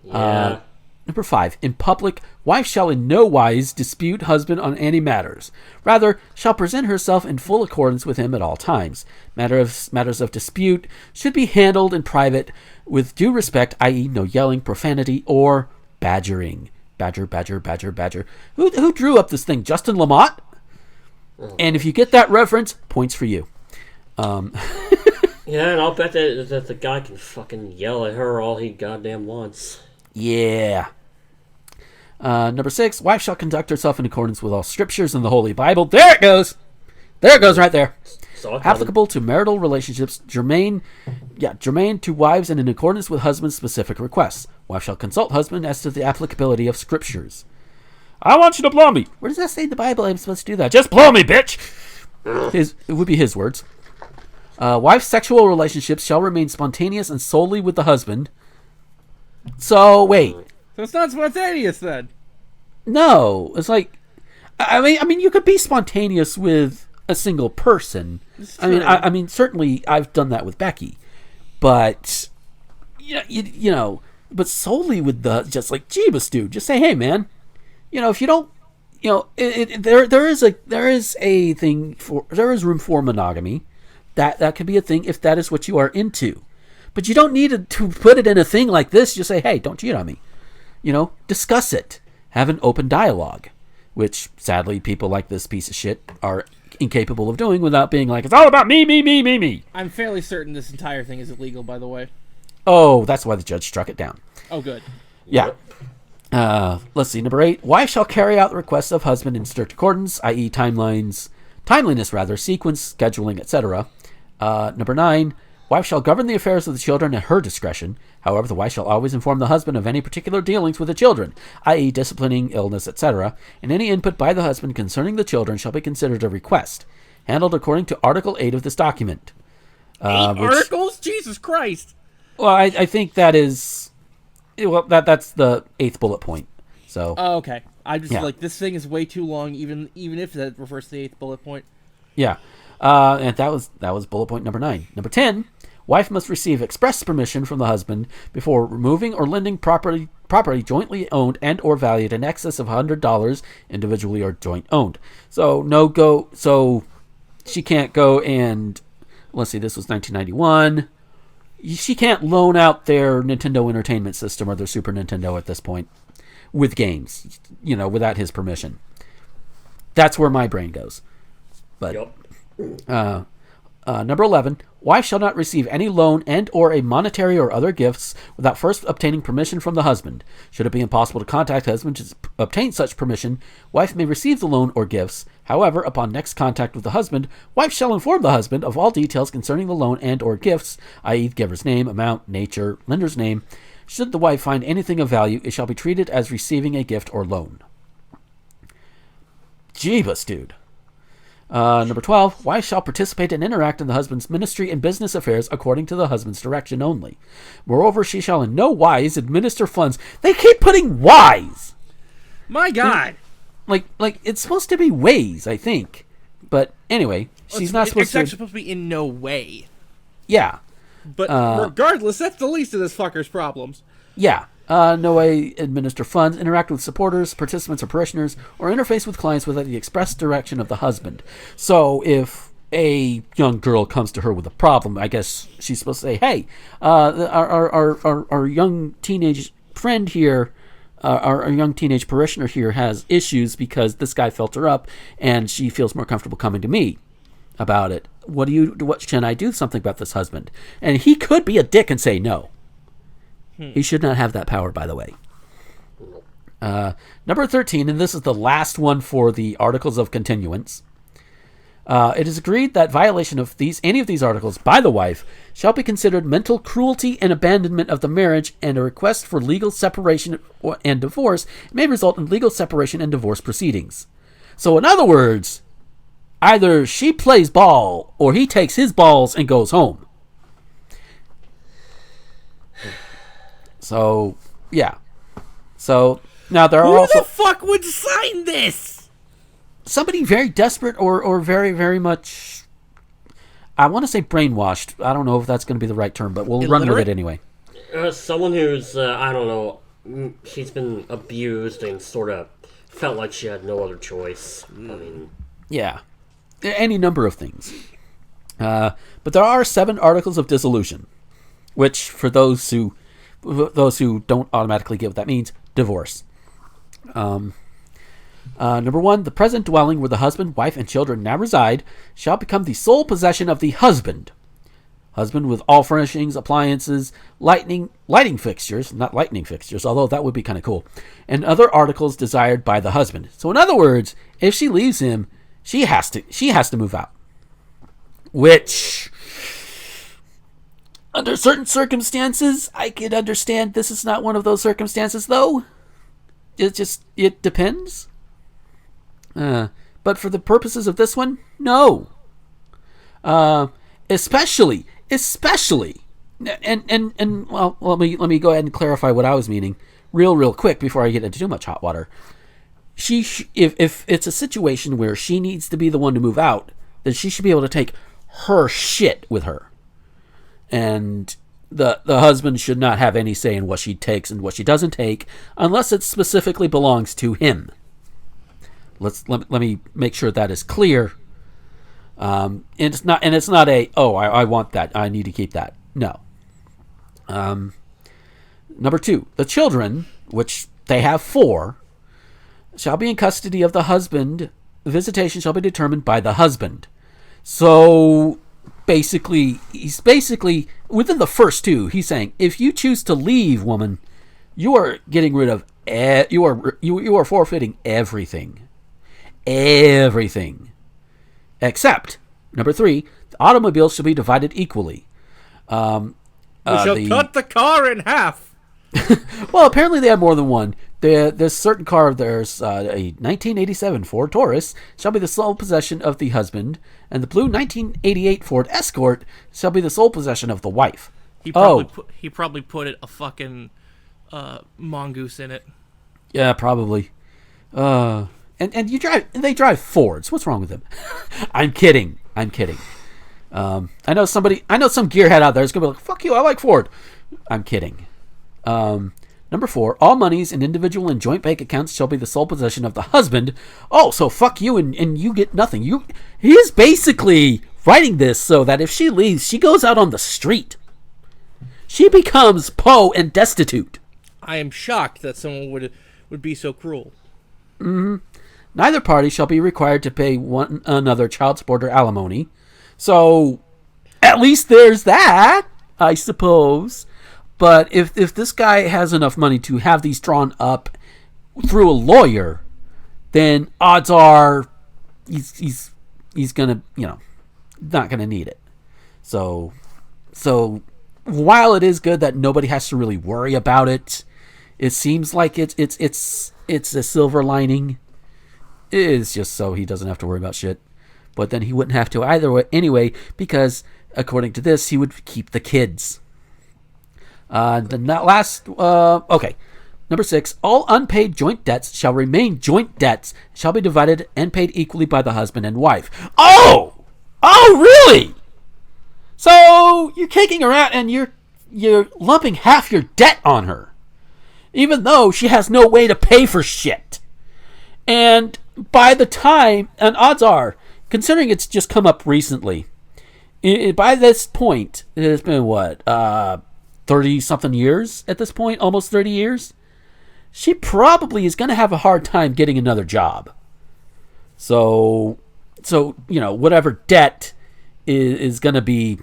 Yeah. Number 5. In public, wife shall in no wise dispute husband on any matters. Rather, shall present herself in full accordance with him at all times. Matters of dispute should be handled in private with due respect, i.e. no yelling, profanity, or badgering. Badger. Who drew up this thing? Justin Lamott? And if you get that reference, points for you. Yeah, and I'll bet that the guy can fucking yell at her all he goddamn wants. Yeah. Number 6, wife shall conduct herself in accordance with all scriptures in the Holy Bible. There it goes right there. Applicable to marital relationships, germane to wives and in accordance with husband's specific requests. Wife shall consult husband as to the applicability of scriptures. I want you to blow me. Where does that say in the Bible I'm supposed to do that? Just blow me, bitch! It would be his words. Wife's sexual relationships shall remain spontaneous and solely with the husband. So, wait. So it's not spontaneous then? No. It's like... I mean, you could be spontaneous with a single person. I mean, certainly I've done that with Becky. But, you know, but solely with the... Just like, Jeebus, dude. Just say, hey, man. You know, if you don't... You know, there is room for monogamy. That could be a thing if that is what you are into. But you don't need to put it in a thing like this. Just say, hey, don't cheat on me. You know, discuss it. Have an open dialogue. Which, sadly, people like this piece of shit are incapable of doing without being like, it's all about me. I'm fairly certain this entire thing is illegal, by the way. Oh, that's why the judge struck it down. Oh, good. Yeah. Let's see. Number 8. Wife shall carry out the requests of husband in strict accordance, i.e. timeliness, sequence, scheduling, etc. Number 9. Wife shall govern the affairs of the children at her discretion. However, the wife shall always inform the husband of any particular dealings with the children, i.e. disciplining, illness, etc., and any input by the husband concerning the children shall be considered a request, handled according to Article 8 of this document. 8 articles? Jesus Christ! Well, I think that is... Well, that's the 8th bullet point. So. Oh, okay. I just like, this thing is way too long, even if that refers to the 8th bullet point. Yeah. And that was bullet point number 9. Number 10, wife must receive express permission from the husband before removing or lending property jointly owned and or valued in excess of $100 individually or joint owned. So she can't go and, let's see, this was 1991. she can't loan out their Nintendo Entertainment System or their Super Nintendo at this point with games, without his permission. That's where my brain goes. But Yep. Number 11, wife shall not receive any loan and or a monetary or other gifts without first obtaining permission from the husband. Should it be impossible to contact husband to obtain such permission, wife may receive the loan or gifts. However, upon next contact with the husband, wife shall inform the husband of all details concerning the loan and or gifts, i.e. giver's name, amount, nature, lender's name. Should the wife find anything of value, it shall be treated as receiving a gift or loan. Jeebus, dude. Number 12, wife shall participate and interact in the husband's ministry and business affairs according to the husband's direction only. Moreover, she shall in no wise administer funds. They keep putting wise. My God. Like it's supposed to be ways, I think. But anyway, she's not supposed to. It's actually supposed to be in no way. Yeah. But regardless, that's the least of this fucker's problems. Yeah. No way administer funds, interact with supporters, participants, or parishioners, or interface with clients without the express direction of the husband. So if a young girl comes to her with a problem, I guess she's supposed to say, hey, our young teenage friend here, our young teenage parishioner here has issues because this guy felt her up, and she feels more comfortable coming to me about it. What can I do something about this husband? And he could be a dick and say no. He should not have that power, by the way. Number 13, and this is the last one for the Articles of Continuance. It is agreed that violation of any of these articles by the wife shall be considered mental cruelty and abandonment of the marriage, and a request for legal separation and divorce may result in legal separation and divorce proceedings. So in other words, either she plays ball or he takes his balls and goes home. So, yeah. So, now there are also... Who the fuck would sign this? Somebody very desperate or very, very much... I want to say brainwashed. I don't know if that's going to be the right term, but we'll run with it anyway. Someone who's, I don't know, she's been abused and sort of felt like she had no other choice. I mean... Yeah. Any number of things. But there are 7 articles of dissolution, which, for those who don't automatically get what that means, divorce. Number 1, the present dwelling where the husband, wife, and children now reside shall become the sole possession of the husband. Husband with all furnishings, appliances, lighting fixtures, not lightning fixtures, although that would be kind of cool, and other articles desired by the husband. So in other words, if she leaves him, she has to move out. Which... under certain circumstances, I could understand this is not one of those circumstances, though. It depends. But for the purposes of this one, no. Especially, and well, let me go ahead and clarify what I was meaning real quick before I get into too much hot water. If it's a situation where she needs to be the one to move out, then she should be able to take her shit with her. And the husband should not have any say in what she takes and what she doesn't take, unless it specifically belongs to him. Let me make sure that is clear. And it's not I want that, I need to keep that. No. Number 2, the children, which they have 4, shall be in custody of the husband. Visitation shall be determined by the husband. So he's basically within the first 2. He's saying, if you choose to leave, woman, you are getting rid of you are forfeiting everything, except number 3. The automobiles shall be divided equally. We shall cut the car in half. Well, apparently they have more than one. This certain car of theirs, a 1987 Ford Taurus, shall be the sole possession of the husband, and the blue 1988 Ford Escort shall be the sole possession of the wife. He probably put a fucking mongoose in it. Yeah, probably. And they drive Fords. What's wrong with them? I'm kidding. I know some gearhead out there is gonna be like, fuck you, I like Ford. I'm kidding. Number 4, all monies in individual and joint bank accounts shall be the sole possession of the husband. Oh, so fuck you and you get nothing. He is basically writing this so that if she leaves, she goes out on the street. she becomes poor and destitute. I am shocked that someone would be so cruel. Neither party shall be required to pay one another child support or alimony. So, at least there's that, I suppose. But if this guy has enough money to have these drawn up through a lawyer, then odds are he's gonna, not gonna need it. So while it is good that nobody has to really worry about it, it seems like it's a silver lining. It is just so he doesn't have to worry about shit. But then he wouldn't have to either way anyway, because according to this, he would keep the kids. Okay. Number 6, all unpaid joint debts shall remain joint debts, shall be divided and paid equally by the husband and wife. Oh, really? So you're kicking her out and you're lumping half your debt on her, even though she has no way to pay for shit. And by the time, and odds are, considering it's just come up recently, by this point, it has been 30-something years at this point, almost 30 years? She probably is going to have a hard time getting another job. So whatever debt is going to be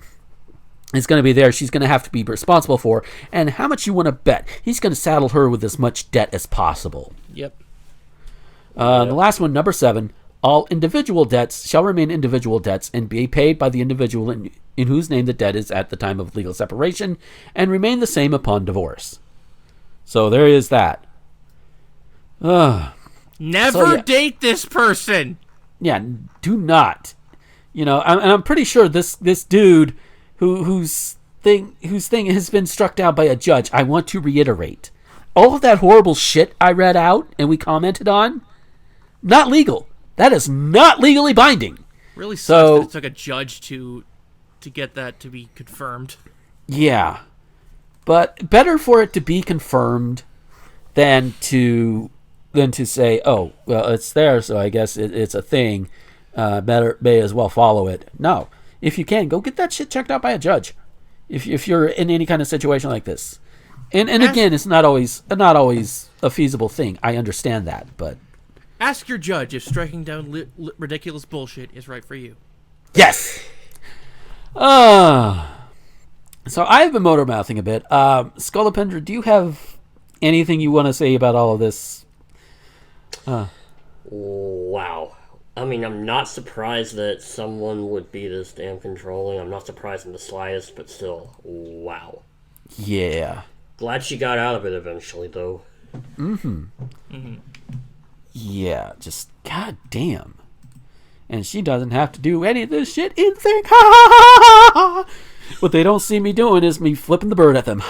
there, she's going to have to be responsible for. And how much you want to bet he's going to saddle her with as much debt as possible? Yep. The last one, number 7, all individual debts shall remain individual debts and be paid by the individual in whose name the debt is at the time of legal separation and remain the same upon divorce. So there is that. Never date this person. Yeah, do not. I'm pretty sure this dude whose thing has been struck down by a judge. I want to reiterate, all of that horrible shit I read out and we commented on, not legal. That is not legally binding. Really sucks that it took a judge to get that to be confirmed. Yeah, but better for it to be confirmed than to say, oh, well, it's there, so I guess it's a thing. May as well follow it. No, if you can, go get that shit checked out by a judge. If you're in any kind of situation like this, and again, it's not always a feasible thing. I understand that, but ask your judge if striking down ridiculous bullshit is right for you. Yes. So I've been motor mouthing a bit. Scolipendra, do you have anything you want to say about all of this? Wow. I mean, I'm not surprised that someone would be this damn controlling. I'm not surprised in the slightest, but still, wow. Yeah. Glad she got out of it eventually, though. Yeah, just goddamn. And she doesn't have to do any of this shit in sync. What they don't see me doing is me flipping the bird at them.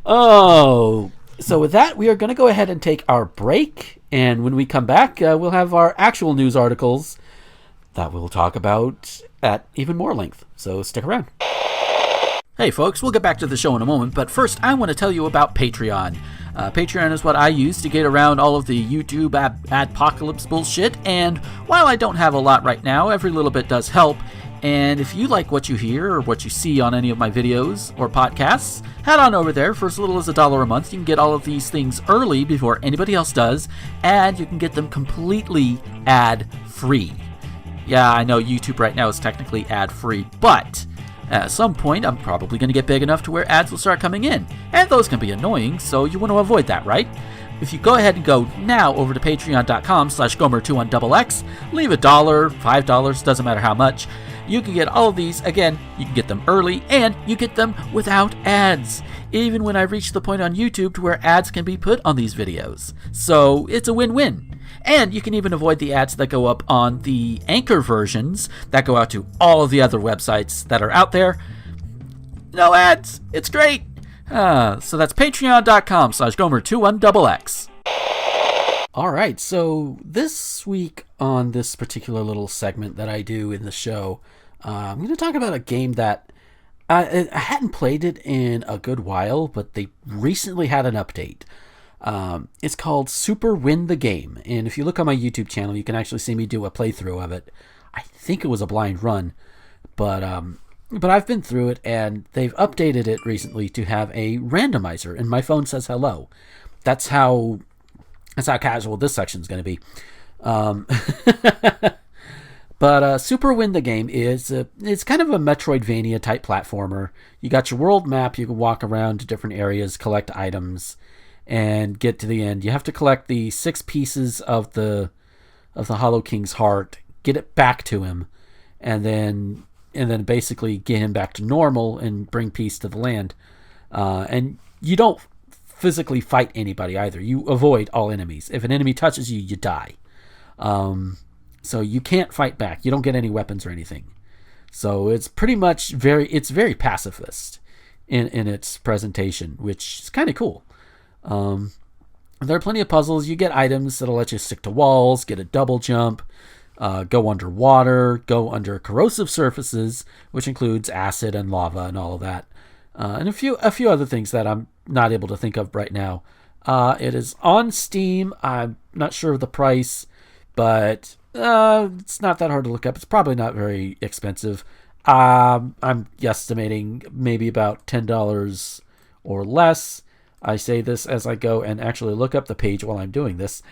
Oh, so with that, we are going to go ahead and take our break. And when we come back, we'll have our actual news articles that we'll talk about at even more length. So stick around. Hey folks, we'll get back to the show in a moment, but first I want to tell you about Patreon. Patreon is what I use to get around all of the YouTube adpocalypse bullshit, and while I don't have a lot right now, every little bit does help. And if you like what you hear or what you see on any of my videos or podcasts, head on over there. For as little as $1 a month, you can get all of these things early before anybody else does, and you can get them completely ad-free. Yeah, I know YouTube right now is technically ad-free, but at some point, I'm probably going to get big enough to where ads will start coming in, and those can be annoying, so you want to avoid that, right? If you go ahead and go now over to patreon.com/Gomer21XX, leave $1, $5, doesn't matter how much, you can get all of these. Again, you can get them early, and you get them without ads, even when I reach the point on YouTube to where ads can be put on these videos. So it's a win-win. And you can even avoid the ads that go up on the Anchor versions that go out to all of the other websites that are out there. No ads. It's great. So that's patreon.com/Gomer21XX. All right, so this week on this particular little segment that I do in the show, I'm going to talk about a game that I hadn't played it in a good while, but they recently had an update. It's called Super Win the Game, and if you look on my YouTube channel, you can actually see me do a playthrough of it. I think it was a blind run, but but I've been through it, and they've updated it recently to have a randomizer, and my phone says hello. That's how casual this section's going to be. But Super Win the Game it's kind of a Metroidvania type platformer. You got your world map. You can walk around to different areas, collect items, and get to the end. You have to collect the 6 pieces of the Hollow King's heart, get it back to him, and then basically get him back to normal and bring peace to the land. And you don't physically fight anybody either. You avoid all enemies. If an enemy touches you, you die. So you can't fight back. You don't get any weapons or anything. So it's pretty much very pacifist in its presentation, which is kind of cool. There are plenty of puzzles. You get items that'll let you stick to walls, get a double jump, go underwater, go under corrosive surfaces, which includes acid and lava and all of that, and a few other things that I'm not able to think of right now. It is on Steam. I'm not sure of the price, but it's not that hard to look up. It's probably not very expensive. I'm estimating maybe about $10 or less. I say this as I go and actually look up the page while I'm doing this.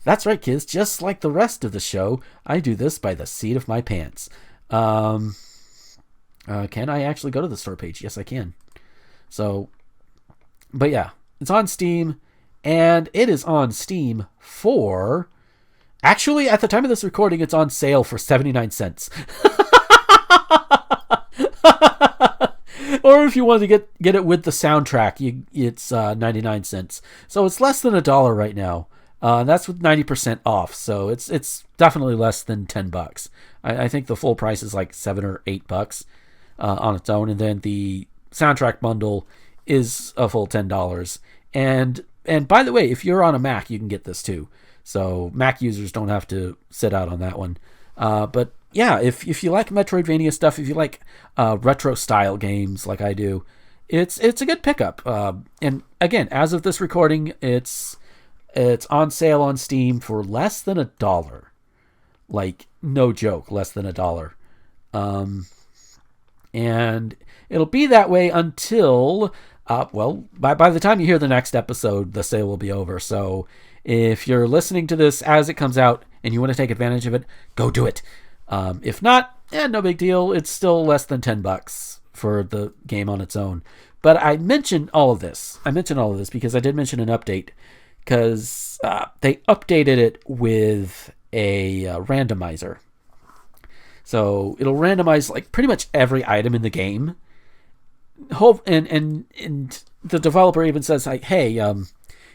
That's right, kids. Just like the rest of the show, I do this by the seat of my pants. Can I actually go to the store page? Yes, I can. So, but yeah, it's on Steam, and it is on Steam for... Actually, at the time of this recording, it's on sale for 79 cents. Or if you want to get it with the soundtrack, it's 99 cents. So it's less than $1 right now. That's with 90% off. So it's definitely less than $10. I think the full price is like $7 or $8 on its own, and then the soundtrack bundle is a full $10. And by the way, if you're on a Mac, you can get this too. So Mac users don't have to sit out on that one. But yeah, if you like Metroidvania stuff, if you like retro style games like I do, it's a good pickup. And again, as of this recording, it's on sale on Steam for less than $1. Like, no joke, less than $1. And it'll be that way until by the time you hear the next episode, the sale will be over. So if you're listening to this as it comes out and you want to take advantage of it, go do it. If not, no big deal. It's still less than $10 for the game on its own. But I mentioned all of this. Because I did mention an update, because they updated it with a randomizer. So it'll randomize like pretty much every item in the game. And the developer even says like, hey,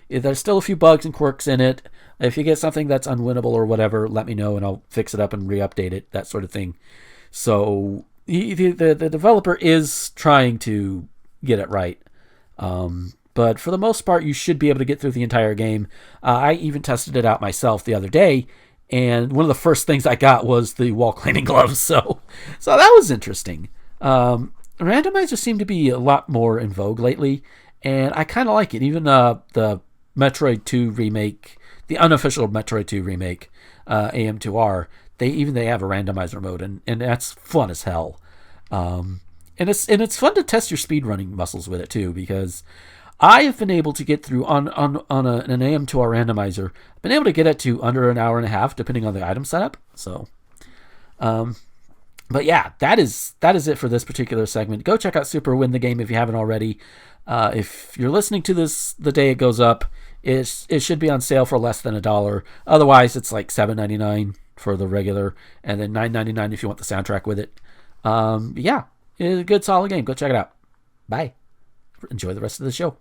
there's still a few bugs and quirks in it. If you get something that's unwinnable or whatever, let me know and I'll fix it up and re-update it, that sort of thing. So the developer is trying to get it right. But for the most part, you should be able to get through the entire game. I even tested it out myself the other day, and one of the first things I got was the wall cleaning gloves. So that was interesting. Randomizers seem to be a lot more in vogue lately, and I kind of like it. Even the Metroid 2 remake, the unofficial Metroid 2 remake, AM2R, they have a randomizer mode, and that's fun as hell. And it's fun to test your speedrunning muscles with it too, because I have been able to get through on an AM2R randomizer. I've been able to get it to under an hour and a half, depending on the item setup. So, but yeah, that is it for this particular segment. Go check out Super Win the Game if you haven't already. If you're listening to this the day it goes up, it should be on sale for less than $1. Otherwise, it's like $7.99 for the regular, and then $9.99 if you want the soundtrack with it. Yeah, it's a good solid game. Go check it out. Bye. Enjoy the rest of the show.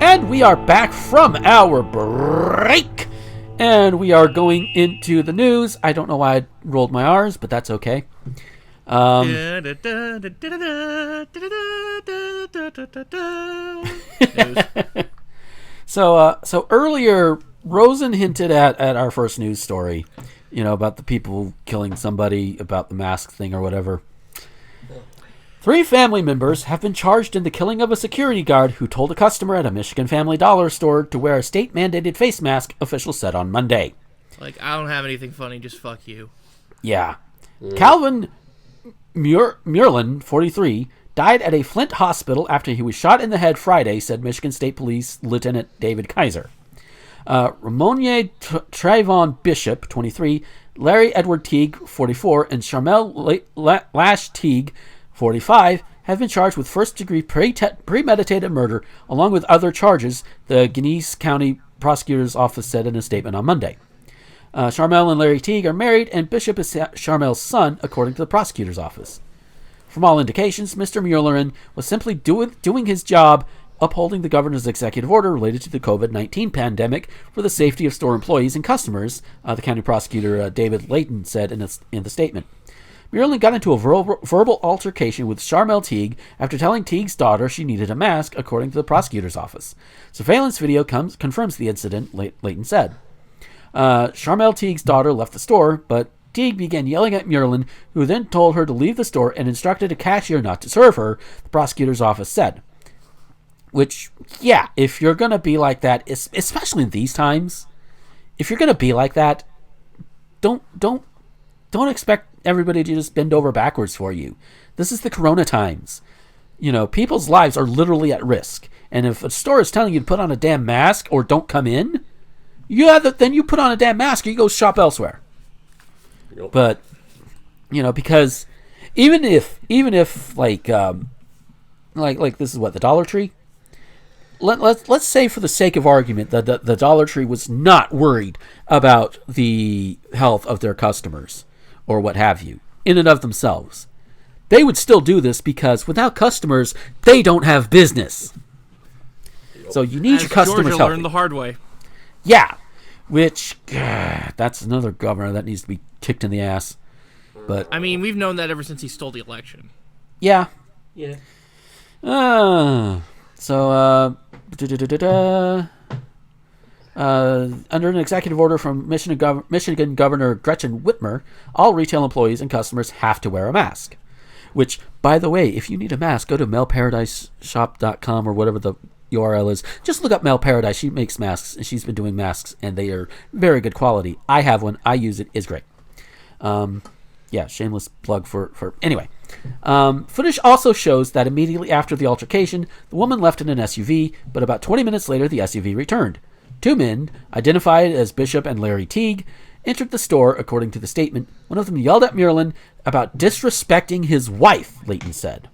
And we are back from our break, and we are going into the news. I don't know why I rolled my R's, but that's okay. So earlier, Rosen hinted at our first news story, about the people killing somebody, about the mask thing or whatever. 3 family members have been charged in the killing of a security guard who told a customer at a Michigan Family Dollar store to wear a state-mandated face mask, officials said on Monday. Like, I don't have anything funny, just fuck you. Yeah. Calvin Muirlin, 43, died at a Flint hospital after he was shot in the head Friday, said Michigan State Police Lieutenant David Kaiser. Ramonier Trayvon Bishop, 23, Larry Edward Teague, 44, and Charmel Lash Teague, 45, have been charged with first-degree premeditated murder, along with other charges, the Genesee County Prosecutor's Office said in a statement on Monday. Charmel and Larry Teague are married, and Bishop is Charmel's son, according to the prosecutor's office. From all indications, Mr. Muirlin was simply doing his job, upholding the governor's executive order related to the COVID-19 pandemic for the safety of store employees and customers, the county prosecutor David Layton said in the statement. Muirlin got into a verbal altercation with Charmel Teague after telling Teague's daughter she needed a mask, according to the prosecutor's office. Surveillance video confirms the incident, Layton said. Charmel Teague's daughter left the store, but Teague began yelling at Muirlin, who then told her to leave the store and instructed a cashier not to serve her, the prosecutor's office said. Which, yeah, if you're going to be like that, especially in these times, if you're going to be like that, don't expect everybody to just bend over backwards for you. This is the corona times. You know, people's lives are literally at risk. And if a store is telling you to put on a damn mask or don't come in, then you put on a damn mask or you go shop elsewhere. Yep. But, you know, because even if like this is what, the Dollar Tree? Let's say for the sake of argument that the Dollar Tree was not worried about the health of their customers or what have you, in and of themselves. They would still do this because without customers, they don't have business. So you need your customers Georgia healthy. learned the hard way. Yeah, which, that's another governor that needs to be kicked in the ass. But I mean, we've known that ever since he stole the election. yeah. Yeah. Under an executive order from Michigan Governor Gretchen Whitmer, all retail employees and customers have to wear a mask. Which, by the way, if you need a mask, go to melparadiseshop.com or whatever the URL is. Just look up Mel Paradise. She makes masks, and she's been doing masks, and they are very good quality. I have one. I use it. It's great. Yeah, shameless plug for anyway. Footage also shows that immediately after the altercation, the woman left in an SUV, but about 20 minutes later, the SUV returned. 2 men, identified as Bishop and Larry Teague, entered the store, according to the statement. One of them yelled at Muirlin about disrespecting his wife, Layton said.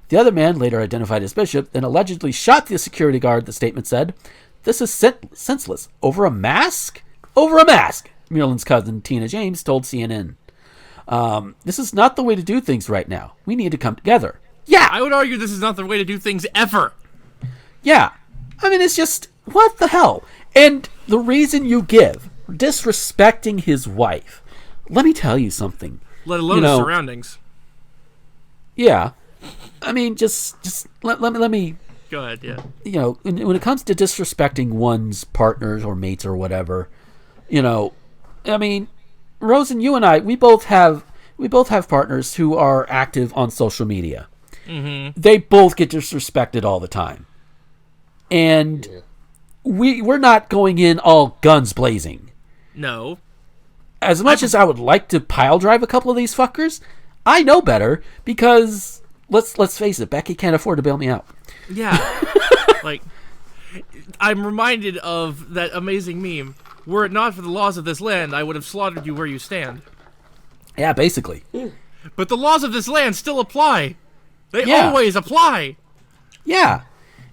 The other man, later identified as Bishop, then allegedly shot the security guard, the statement said. This is senseless. Over a mask? Over a mask, Muirlin's cousin, Tina James, told CNN. This is not the way to do things right now. We need to come together. Yeah! I would argue this is not the way to do things ever. Yeah. I mean, it's just, what the hell? And the reason you give, disrespecting his wife, let me tell you something. Let alone his surroundings. Yeah. I mean, just let me... Go ahead, yeah. You know, when it comes to disrespecting one's partners or mates or whatever, you know, I mean, Rose and you and I, we both have partners who are active on social media. Mm-hmm. They both get disrespected all the time. And we're not going in all guns blazing. No. As much as I would like to pile drive a couple of these fuckers, I know better because let's face it, Becky can't afford to bail me out. Yeah. Like, I'm reminded of that amazing meme. Were it not for the laws of this land, I would have slaughtered you where you stand. Yeah, basically. But the laws of this land still apply. They always apply. Yeah.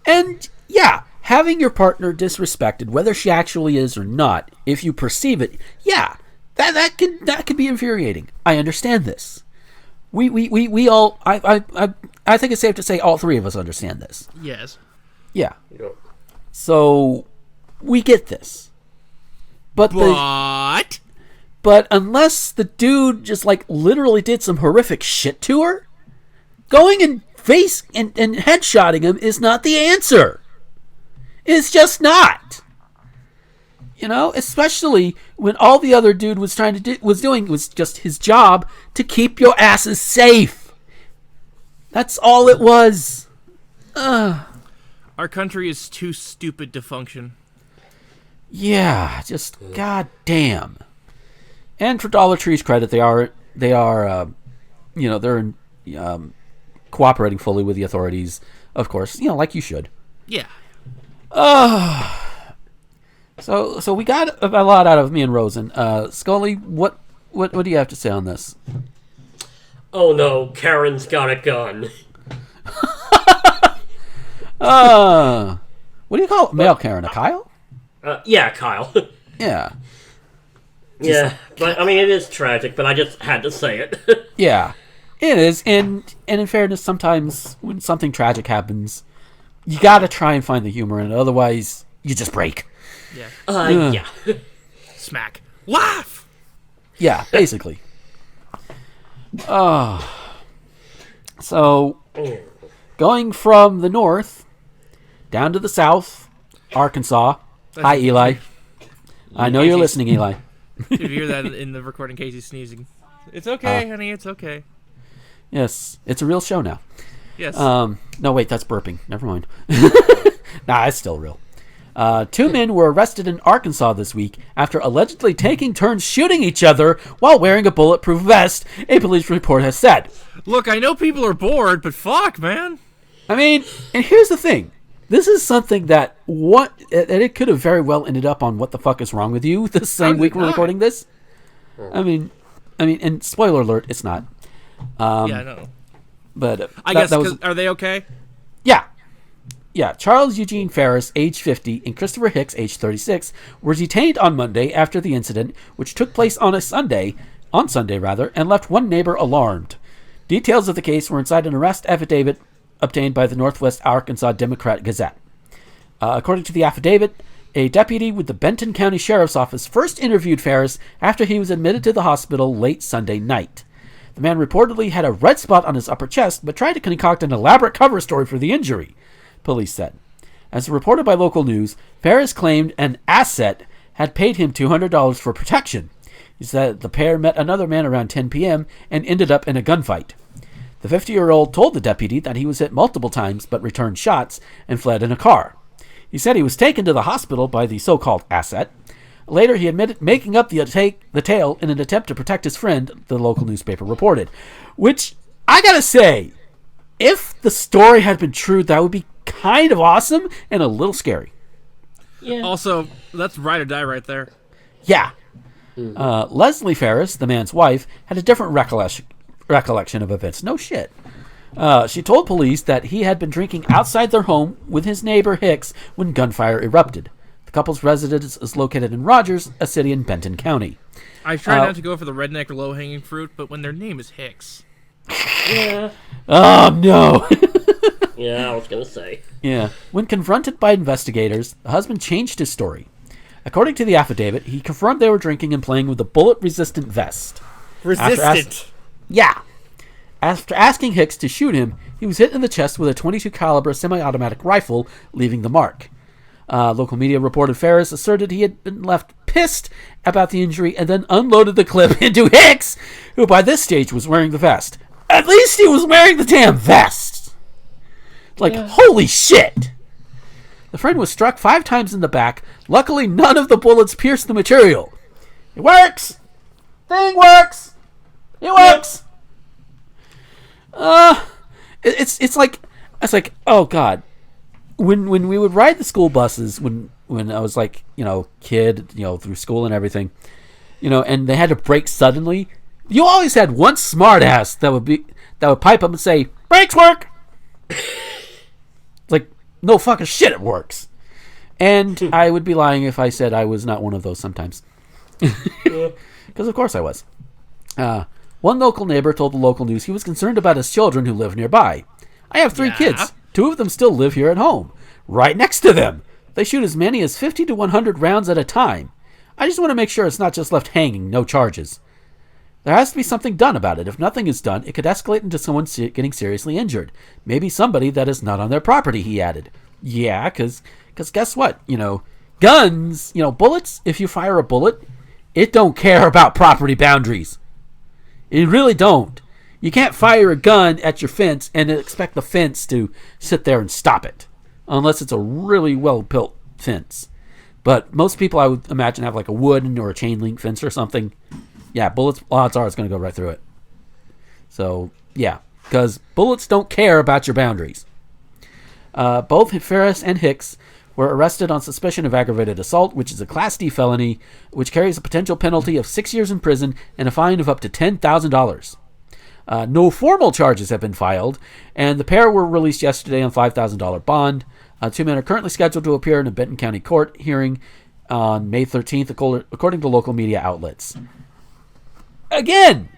And yeah, having your partner disrespected, whether she actually is or not, if you perceive it, yeah, that can be infuriating. I understand this. We all I think it's safe to say all three of us understand this. Yes. Yeah. Yep. So we get this. But unless the dude just like literally did some horrific shit to her, going and face and headshotting him is not the answer. It's just not. You know, especially when all the other dude was doing was just his job to keep your asses safe. That's all it was. Our country is too stupid to function. Yeah, just goddamn. And for Dollar Tree's credit, they're cooperating fully with the authorities, of course, like you should. Yeah. So we got a lot out of me and Rosen. Scully, what do you have to say on this? Oh no, Karen's got a gun. What do you call it? Male Karen? A Kyle? Yeah, Kyle. Yeah. Yeah, but I mean, it is tragic, but I just had to say it. Yeah, it is. And in fairness, sometimes when something tragic happens, you gotta try and find the humor in it. Otherwise, you just break. Yeah. Yeah. Smack. Laugh! Yeah, basically. So, going from the north down to the south, Arkansas. Hi, Eli. I know you're listening, Eli. If you hear that in the recording, Casey's sneezing. It's okay, honey. It's okay. Yes, it's a real show now. Yes. No, wait, that's burping. Never mind. Nah, it's still real. 2 men were arrested in Arkansas this week after allegedly taking turns shooting each other while wearing a bulletproof vest, a police report has said. Look, I know people are bored, but fuck, man. I mean, and here's the thing. This is something that it could have very well ended up on What the Fuck Is Wrong With You the same week we're recording this. I mean, and spoiler alert, it's not. Yeah, I know. But I guess, are they okay? Yeah. Yeah, Charles Eugene Ferris, age 50, and Christopher Hicks, age 36, were detained on Monday after the incident, which took place on Sunday, and left one neighbor alarmed. Details of the case were inside an arrest affidavit obtained by the Northwest Arkansas Democrat Gazette. According to the affidavit, a deputy with the Benton County Sheriff's Office first interviewed Ferris after he was admitted to the hospital late Sunday night. The man reportedly had a red spot on his upper chest, but tried to concoct an elaborate cover story for the injury, police said. As reported by local news, Ferris claimed an asset had paid him $200 for protection. He said the pair met another man around 10 p.m. and ended up in a gunfight. The 50-year-old told the deputy that he was hit multiple times but returned shots and fled in a car. He said he was taken to the hospital by the so-called asset. Later, he admitted making up the tale in an attempt to protect his friend, the local newspaper reported. Which, I gotta say, if the story had been true, that would be kind of awesome and a little scary. Yeah. Also, that's ride or die right there. Yeah. Leslie Ferris, the man's wife, had a different recollection of events. No shit. She told police that he had been drinking outside their home with his neighbor Hicks when gunfire erupted. The couple's residence is located in Rogers, a city in Benton County. I try not to go for the redneck or low-hanging fruit, but when their name is Hicks. Yeah. Oh, no. Yeah, I was going to say. Yeah. When confronted by investigators, the husband changed his story. According to the affidavit, he confirmed they were drinking and playing with a bullet-resistant vest. Resistant? Yeah. After asking Hicks to shoot him, he was hit in the chest with a .22 caliber semi-automatic rifle, leaving the mark. Local media reported Ferris asserted he had been left pissed about the injury and then unloaded the clip into Hicks, who by this stage was wearing the vest. At least he was wearing the damn vest! Holy shit! The friend was struck 5 times in the back. Luckily, none of the bullets pierced the material. It works! Thing works! It works! It's like, oh god. When we would ride the school buses when I was kid, through school and everything, and they had to brake suddenly, you always had one smart ass that would pipe up and say, "Brakes work!" It's like, no fucking shit, it works. And I would be lying if I said I was not one of those sometimes. Because of course I was. One local neighbor told the local news he was concerned about his children who live nearby. I have 3 kids. 2 of them still live here at home. Right next to them. They shoot as many as 50 to 100 rounds at a time. I just want to make sure it's not just left hanging, no charges. There has to be something done about it. If nothing is done, it could escalate into someone getting seriously injured. Maybe somebody that is not on their property, he added. Yeah, because guess what? Guns, bullets, if you fire a bullet, it don't care about property boundaries. It really don't. You can't fire a gun at your fence and expect the fence to sit there and stop it, unless it's a really well-built fence. But most people, I would imagine, have like a wooden or a chain link fence or something. Yeah, bullets, odds are it's going to go right through it. So, yeah, because bullets don't care about your boundaries. Both Ferris and Hicks were arrested on suspicion of aggravated assault, which is a Class D felony, which carries a potential penalty of 6 years in prison and a fine of up to $10,000. No formal charges have been filed, and the pair were released yesterday on $5,000 bond. Two men are currently scheduled to appear in a Benton County court hearing on May 13th, according to local media outlets. Again,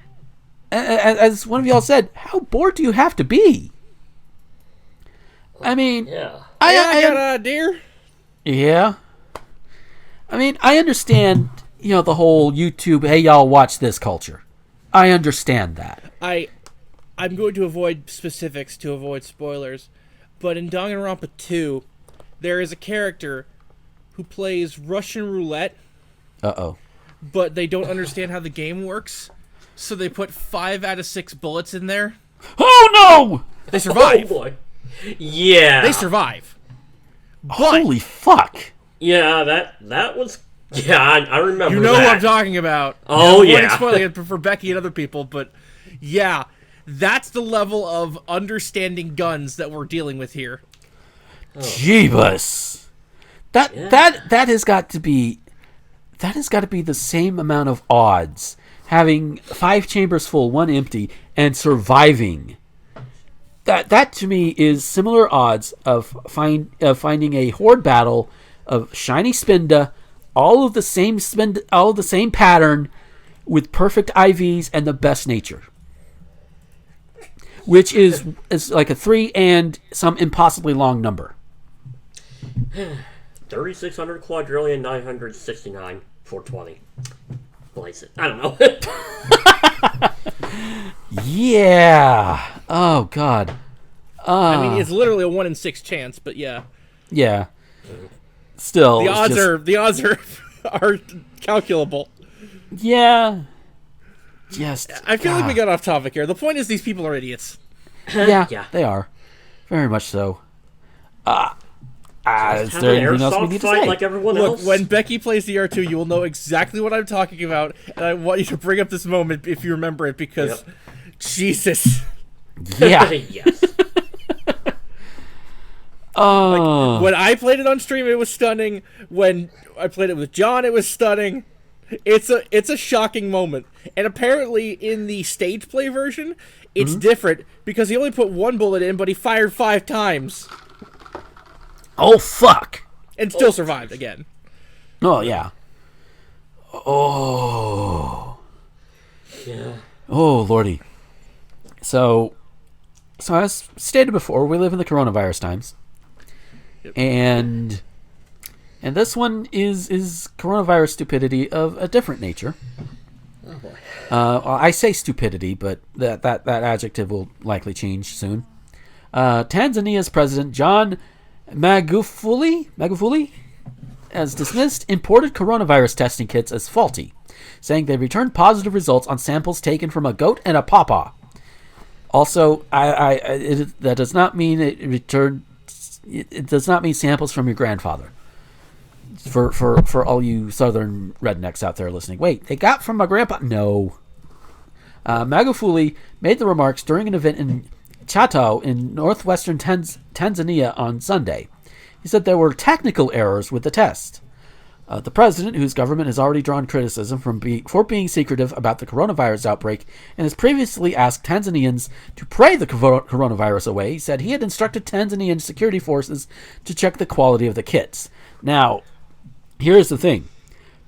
as one of y'all said, how bored do you have to be? I mean, Yeah. I got an idea. Yeah. I mean, I understand, the whole YouTube, hey, y'all, watch this culture. I understand that. I'm going to avoid specifics to avoid spoilers, but in Danganronpa 2, there is a character who plays Russian roulette. Uh-oh. But they don't understand how the game works, so they put 5 out of 6 bullets in there. Oh, no! They survive. Oh, boy. Yeah. They survive. But, holy fuck. Yeah, that was... Yeah, I remember you know that. what I'm talking about. Oh, I'm yeah. spoiling it for Becky and other people, but yeah, that's the level of understanding guns that we're dealing with here. Jeebus. That has got to be the same amount of odds, having 5 chambers full, 1 empty, and surviving. That to me is similar odds of finding a horde battle of shiny Spinda, all of the same pattern, with perfect IVs and the best nature, which is like a 3 and some impossibly long number. 3,600 quadrillion 969 420. Blaze it. I don't know. Yeah. Oh God. I mean, it's literally a 1 in 6 chance, but yeah. Yeah. Still, The odds are calculable. Yeah. Just. I feel like we got off topic here. The point is, these people are idiots. Yeah, Yeah. they are. Very much so. Is Have there an anything else we airsoft need to fight say? like everyone Look, else. when Becky plays the R2, you will know exactly what I'm talking about, and I want you to bring up this moment if you remember it, because Jesus. Yeah. Yes. When I played it on stream, it was stunning. When I played it with John, it was stunning. It's a shocking moment. And apparently, in the stage play version, it's different, because he only put 1 bullet in, but he fired 5 times. Oh fuck. And still survived again. Oh yeah. Oh. Yeah. Oh lordy. So as stated before, we live in the coronavirus times. Yep. And this one is coronavirus stupidity of a different nature. Oh boy. I say stupidity, but that adjective will likely change soon. Tanzania's president John Magufuli has dismissed imported coronavirus testing kits as faulty, saying they returned positive results on samples taken from a goat and a pawpaw. Also, that does not mean it returned. It does not mean samples from your grandfather. For all you southern rednecks out there listening, wait, they got from my grandpa? No. Magufuli made the remarks during an event in Chato in northwestern Tanzania on Sunday. He said there were technical errors with the test. The president, whose government has already drawn criticism for being secretive about the coronavirus outbreak and has previously asked Tanzanians to pray the coronavirus away, said he had instructed Tanzanian security forces to check the quality of the kits. Now, here's the thing.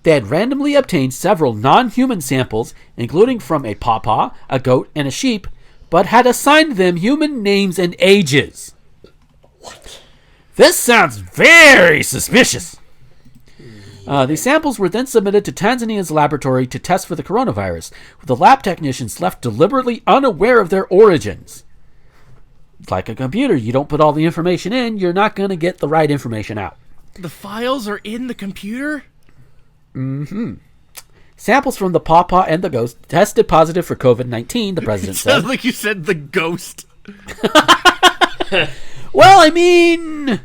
They had randomly obtained several non-human samples, including from a pawpaw, a goat, and a sheep, but had assigned them human names and ages. What? This sounds very suspicious. These samples were then submitted to Tanzania's laboratory to test for the coronavirus, with the lab technicians left deliberately unaware of their origins. Like a computer, you don't put all the information in, you're not going to get the right information out. The files are in the computer? Samples from the pawpaw and the ghost tested positive for COVID-19, the president said. Sounds like you said the ghost. Well, I mean,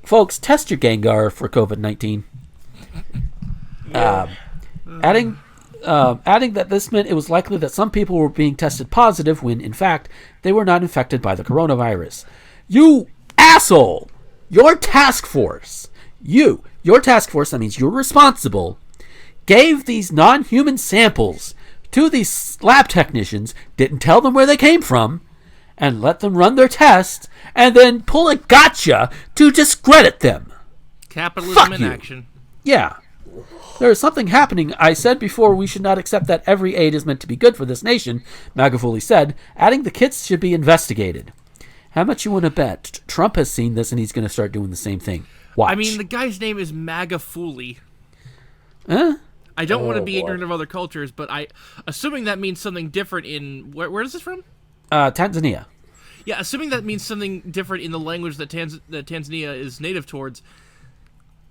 folks, test your Gengar for COVID-19. Adding that this meant it was likely that some people were being tested positive when, in fact, they were not infected by the coronavirus. You asshole! Your task force, that means you're responsible, gave these non-human samples to these lab technicians, didn't tell them where they came from, and let them run their tests, and then pull a gotcha to discredit them. Capitalism in action. Yeah. There is something happening. I said before we should not accept that every aid is meant to be good for this nation, Magufuli said, adding the kits should be investigated. How much you want to bet Trump has seen this and he's going to start doing the same thing? Watch. I mean, the guy's name is Magufuli. Huh? I don't want to be ignorant of other cultures, but assuming that means something different in... Where is this from? Tanzania. Yeah, assuming that means something different in the language that Tanzania is native towards,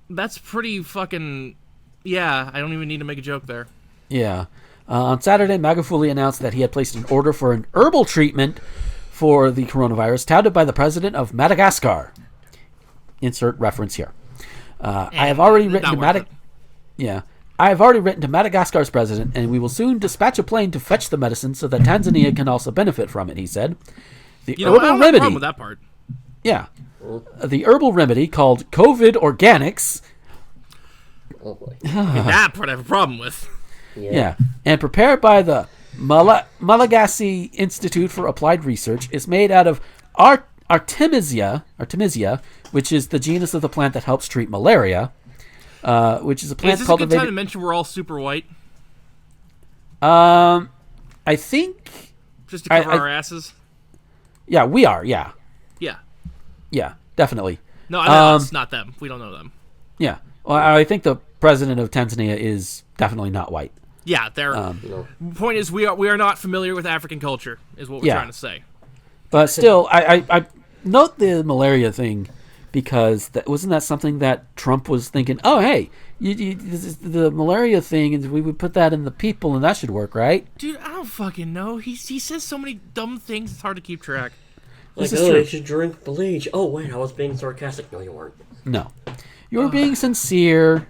that's pretty fucking... Yeah, I don't even need to make a joke there. Yeah. On Saturday, Magufuli announced that he had placed an order for an herbal treatment for the coronavirus, touted by the president of Madagascar. Insert reference here. I have already written to Madagascar's president, and we will soon dispatch a plane to fetch the medicine so that Tanzania can also benefit from it, he said. The herbal I don't remedy. have a problem with that part. Yeah. The herbal remedy called COVID Organics. Oh boy. That part I have a problem with. Yeah. And prepared by the Malagasy Institute for Applied Research, is made out of Artemisia, which is the genus of the plant that helps treat malaria, which is a plant Is this cultivated... a good time to mention we're all super white? I think... Just to cover our asses? Yeah, we are, yeah. Yeah. Yeah, definitely. No, I mean us, not them. We don't know them. Yeah. Well, I think the president of Tanzania is definitely not white. Yeah, they're... Point is, we are not familiar with African culture, is what we're trying to say. But still, I note the malaria thing, because wasn't that something that Trump was thinking, oh, hey, the malaria thing, and we would put that in the people, and that should work, right? Dude, I don't fucking know. He says so many dumb things, it's hard to keep track. Like, you should drink bleach. Oh, wait, I was being sarcastic. No, you weren't. No. You were being sincere.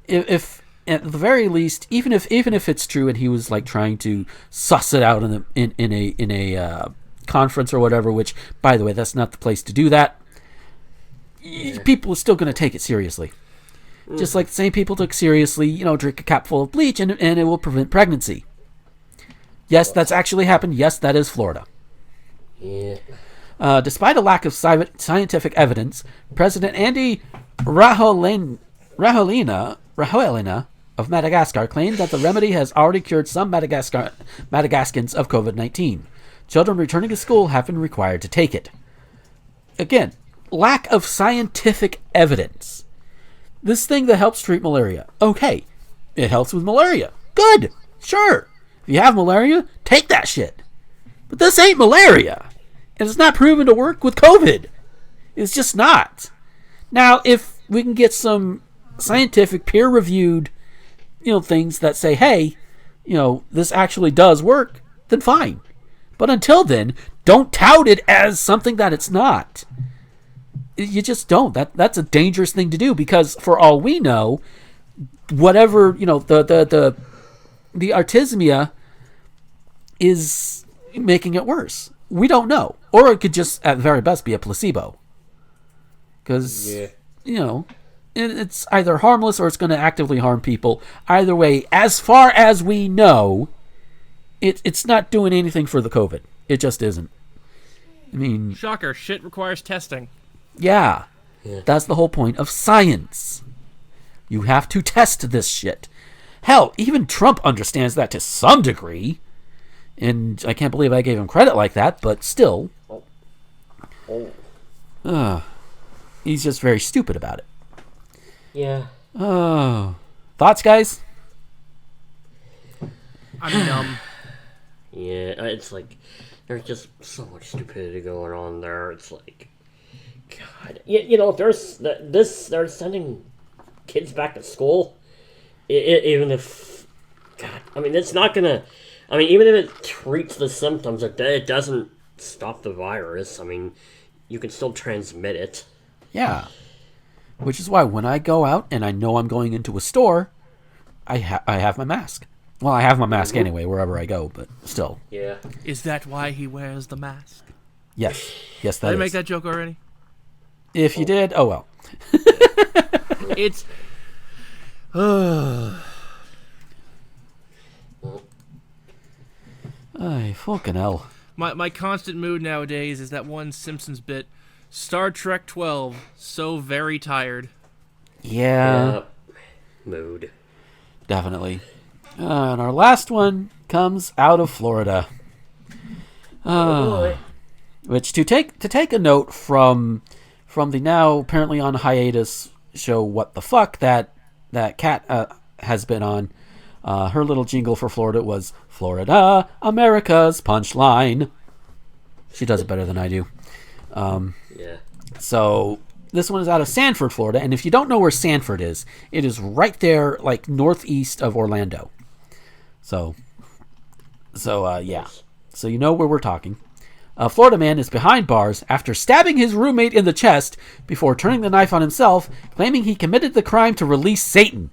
If at the very least, even if it's true, and he was like trying to suss it out in a conference or whatever, which, by the way, that's not the place to do that. Yeah. People are still going to take it seriously. Just like the same people took seriously, drink a cap full of bleach and it will prevent pregnancy. Yes, that's actually happened. Yes, that is Florida. Yeah. Despite a lack of scientific evidence, President Andy Rajoelina of Madagascar claimed that the remedy has already cured some Madagascans of COVID-19. Children returning to school have been required to take it. Again, lack of scientific evidence. This thing that helps treat malaria. Okay, it helps with malaria. Good, sure. If you have malaria, take that shit. But this ain't malaria. And it's not proven to work with COVID. It's just not. Now, if we can get some scientific, peer-reviewed, things that say, hey, this actually does work, then fine. But until then, don't tout it as something that it's not. You just don't. That's a dangerous thing to do, because for all we know, whatever, the artemisia is making it worse. We don't know. Or it could just, at the very best, be a placebo. Because, it's either harmless or it's going to actively harm people. Either way, as far as we know, it's not doing anything for the COVID. It just isn't. I mean... Shocker, shit requires testing. Yeah. That's the whole point of science. You have to test this shit. Hell, even Trump understands that to some degree. And I can't believe I gave him credit like that, but still. He's just very stupid about it. Yeah. Thoughts, guys? I'm numb. Yeah, it's like, there's just so much stupidity going on there. It's like, God. They're sending kids back to school. even if, God, I mean, it's not gonna. I mean, even if it treats the symptoms, it doesn't stop the virus. I mean, you can still transmit it. Yeah. Which is why when I go out and I know I'm going into a store, I have my mask. Well, I have my mask anyway wherever I go, but still. Yeah. Is that why he wears the mask? Yes. Yes, that Did I is. make that joke already? If you did, oh well. It's... Ay, fucking hell. My constant mood nowadays is that one Simpsons bit, Star Trek 12, so very tired. Yeah. Mood. Definitely. And our last one comes out of Florida. Boy. Which to take a note from the now apparently on hiatus show What the Fuck that Kat has been on. Her little jingle for Florida was Florida, America's punchline. She does it better than I do. Yeah. So this one is out of Sanford, Florida, and if you don't know where Sanford is, it is right there, like northeast of Orlando. So yeah. So you know where we're talking. A Florida man is behind bars after stabbing his roommate in the chest before turning the knife on himself, claiming he committed the crime to release Satan.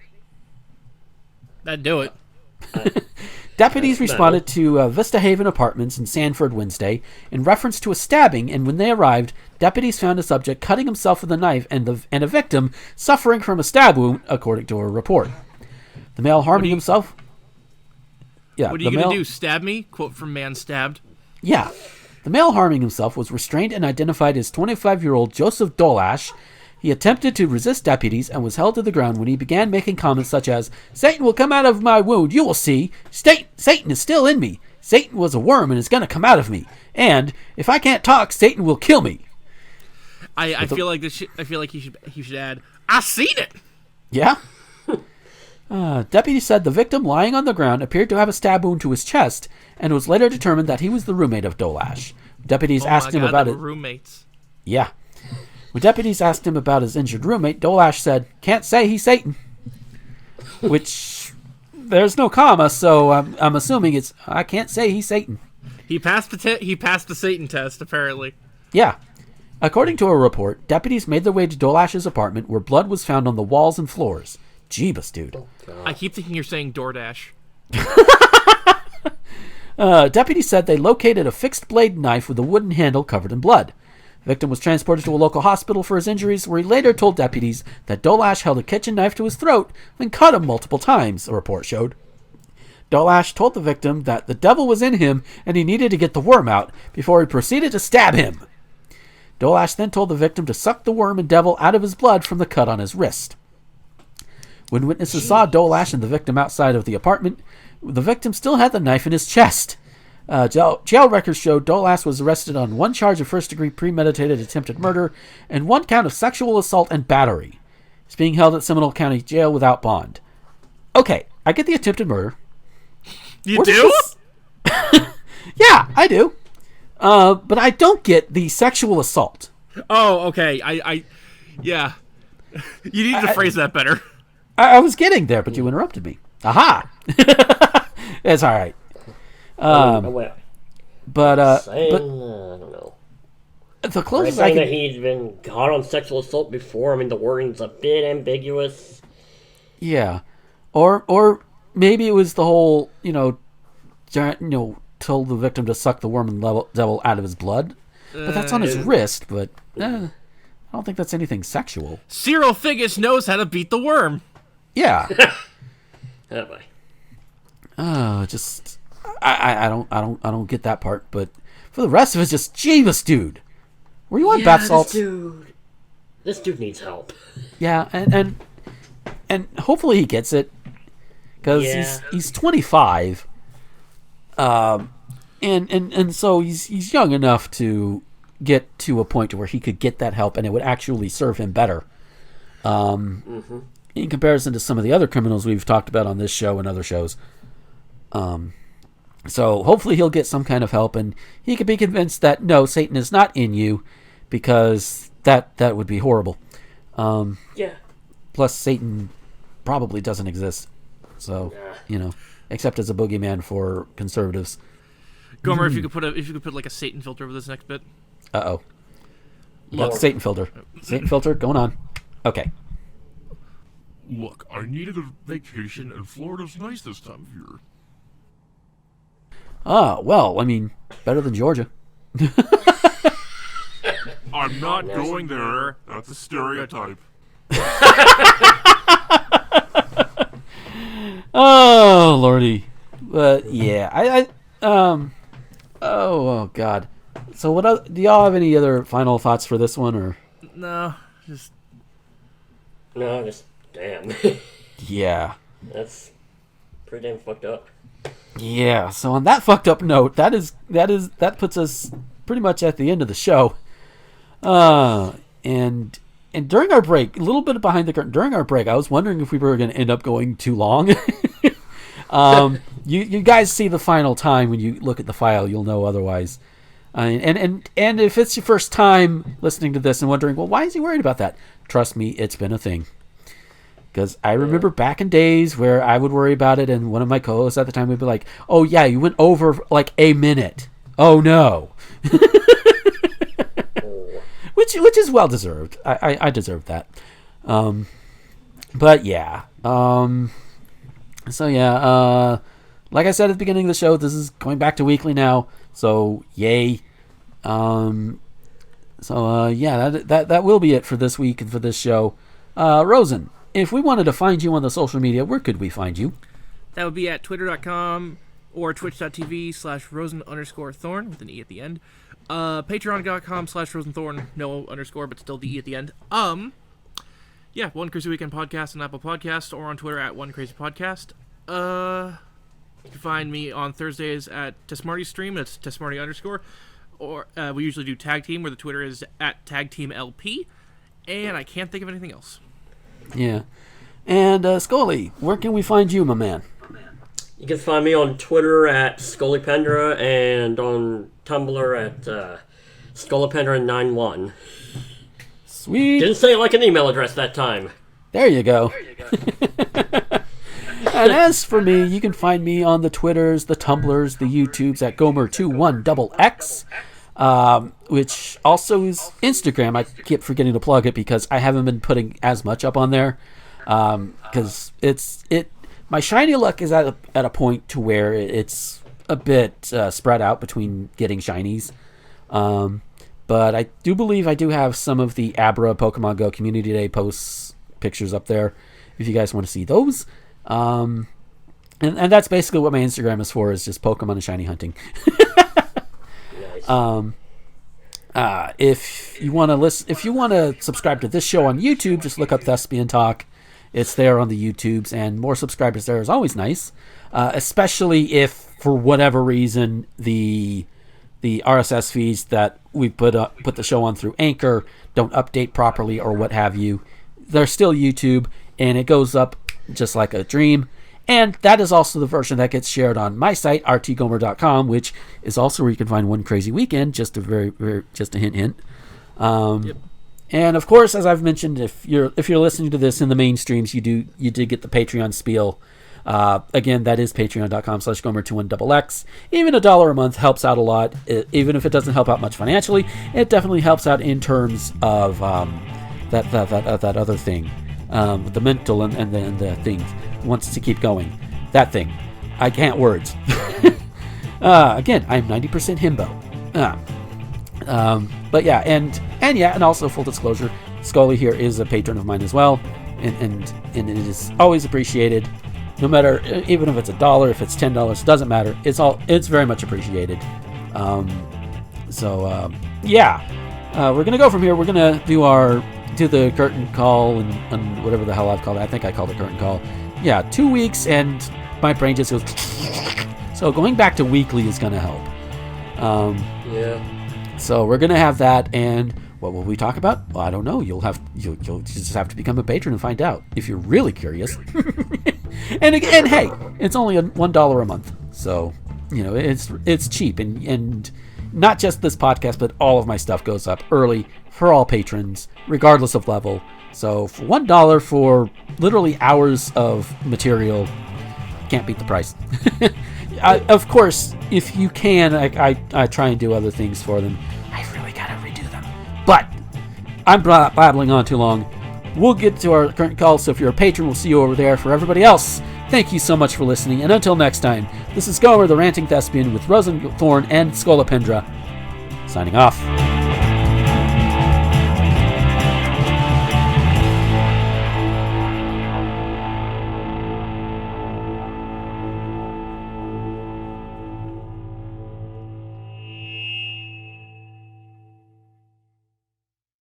That'd do it. Deputies responded to Vista Haven Apartments in Sanford Wednesday in reference to a stabbing, and when they arrived, deputies found a subject cutting himself with a knife and a victim suffering from a stab wound, according to a report. The male harming himself... Yeah, What are you going to do, stab me? Quote from Man Stabbed. Yeah. The male harming himself was restrained and identified as 25-year-old Joseph Dolash. He attempted to resist deputies and was held to the ground when he began making comments such as, "Satan will come out of my wound, you will see. Satan is still in me. Satan was a worm and is going to come out of me. And if I can't talk, Satan will kill me." I feel like he should add, "I seen it." Yeah. Deputies said the victim lying on the ground appeared to have a stab wound to his chest, and it was later determined that he was the roommate of Dolash. Deputies asked him about it. Roommates. Yeah. When deputies asked him about his injured roommate, Dolash said, "Can't say he's Satan." Which, there's no comma, so I'm assuming it's, "I can't say he's Satan." He passed the Satan test, apparently. Yeah. According to a report, deputies made their way to Dolash's apartment where blood was found on the walls and floors. Jeebus, dude. I keep thinking you're saying DoorDash. Deputies said they located a fixed blade knife with a wooden handle covered in blood. The victim was transported to a local hospital for his injuries, where he later told deputies that Dolash held a kitchen knife to his throat and cut him multiple times, a report showed. Dolash told the victim that the devil was in him and he needed to get the worm out before he proceeded to stab him. Dolash then told the victim to suck the worm and devil out of his blood from the cut on his wrist. When witnesses saw Dolash and the victim outside of the apartment, the victim still had the knife in his chest. Jail records showed Dolash was arrested on one charge of first-degree premeditated attempted murder and one count of sexual assault and battery. He's being held at Seminole County Jail without bond. Okay, I get the attempted murder. You do? Yeah, I do. But I don't get the sexual assault. Oh, okay. Yeah. You need to phrase that better. I was getting there, but you interrupted me. Aha! It's all right. I don't know. The Are closest they I saying can... that he's been caught on sexual assault before? I mean, the wording's a bit ambiguous. Yeah. Or maybe it was the whole, told the victim to suck the worm and devil out of his blood. But that's on his wrist, but I don't think that's anything sexual. Cyril Figgis knows how to beat the worm. Yeah. Oh, boy. I don't get that part, but for the rest of it, just Jeebus, dude. Were you on bath salts? This dude needs help. Yeah, and hopefully he gets it, because he's 25, and so he's young enough to get to a point to where he could get that help, and it would actually serve him better. In comparison to some of the other criminals we've talked about on this show and other shows. So hopefully he'll get some kind of help, and he could be convinced that no, Satan is not in you, because that would be horrible. Yeah. Plus, Satan probably doesn't exist. So, except as a boogeyman for conservatives. Gomer, if you could put like a Satan filter over this next bit. Uh-oh. Got Satan filter. Satan filter going on. Okay. Look, I needed a vacation, and Florida's nice this time of year. Well, I mean, better than Georgia. I'm not going there. That's a stereotype. Oh, Lordy. But, yeah. Oh, God. So, do y'all have any other final thoughts for this one, or? No, just damn. Yeah. That's pretty damn fucked up. Yeah, so on that fucked up note, that puts us pretty much at the end of the show. And during our break, a little bit behind the curtain, during our break, I was wondering if we were going to end up going too long. You guys see the final time when you look at the file, you'll know otherwise. And if it's your first time listening to this and wondering, well, why is he worried about that? Trust me, it's been a thing. Because I remember back in days where I would worry about it, and one of my co-hosts at the time would be like, "Oh yeah, you went over like a minute. Oh no," which is well deserved. I deserve that. But yeah. So yeah. Like I said at the beginning of the show, this is going back to weekly now. So yay. Yeah, that will be it for this week and for this show. Rosen, if we wanted to find you on the social media, where could we find you? that would be at twitter.com or twitch.tv/Rosen_Thorn with an E at the end. Patreon.com/RosenThorn, no underscore, but still the E at the end. Yeah, One Crazy Weekend Podcast on Apple Podcast or on Twitter at One Crazy Podcast. You can find me on Thursdays at Tesmarty Stream. It's Tesmarty_. Or we usually do Tag Team, where the Twitter is at TagTeamLP. And I can't think of anything else. Yeah. And Scully, where can we find you, my man? You can find me on Twitter at Scolipendra and on Tumblr at Scolipendra91. Sweet. Didn't say it like an email address that time. There you go. And as for me, you can find me on the Twitters, the Tumblrs, the YouTubes at Gomer21XX, which also is Instagram. I keep forgetting to plug it because I haven't been putting as much up on there. Because my shiny luck is at a point to where it's a bit spread out between getting shinies. But I do believe I do have some of the Abra Pokemon Go Community Day posts, pictures up there, if you guys want to see those. And that's basically what my Instagram is for, is just Pokemon and shiny hunting. Nice. If you want to subscribe to this show on YouTube, just look up Thespian Talk. It's there on the YouTubes, and more subscribers there is always nice. Especially if, for whatever reason, the RSS feeds that we put the show on through Anchor don't update properly or what have you. They're still YouTube, and it goes up just like a dream. And that is also the version that gets shared on my site, rtgomer.com, which is also where you can find One Crazy Weekend, just a hint. Yep. And of course, as I've mentioned, if you're listening to this in the mainstreams, you did get the Patreon spiel. Again, that is patreon.com/Gomer21XX. Even $1 a month helps out a lot. Even if it doesn't help out much financially, it definitely helps out in terms of that other thing, the mental and the thing wants to keep going. That thing, I can't words. Again, I'm 90% himbo. But yeah, and also full disclosure, Scully here is a patron of mine as well, and it is always appreciated. No matter, even if it's $1, if it's $10, doesn't matter. It's very much appreciated. Yeah, we're gonna go from here. We're gonna do the curtain call and whatever the hell I've called it. I think I called it curtain call. Yeah, 2 weeks, and my brain just goes. So going back to weekly is gonna help. Yeah. So we're gonna have that, and what will we talk about? Well, I don't know. You'll just have to become a patron and find out if you're really curious. and hey, it's only $1 a month, so it's cheap, and not just this podcast, but all of my stuff goes up early for all patrons, regardless of level. So for $1 for literally hours of material, can't beat the price. Of course, if you can, I try and do other things for them. I really gotta redo them. But I'm babbling on too long. We'll get to our current call, so if you're a patron, we'll see you over there. For everybody else, thank you so much for listening, and until next time, this is Gomer the Ranting Thespian with Rosenthorn and Scolipendra, signing off.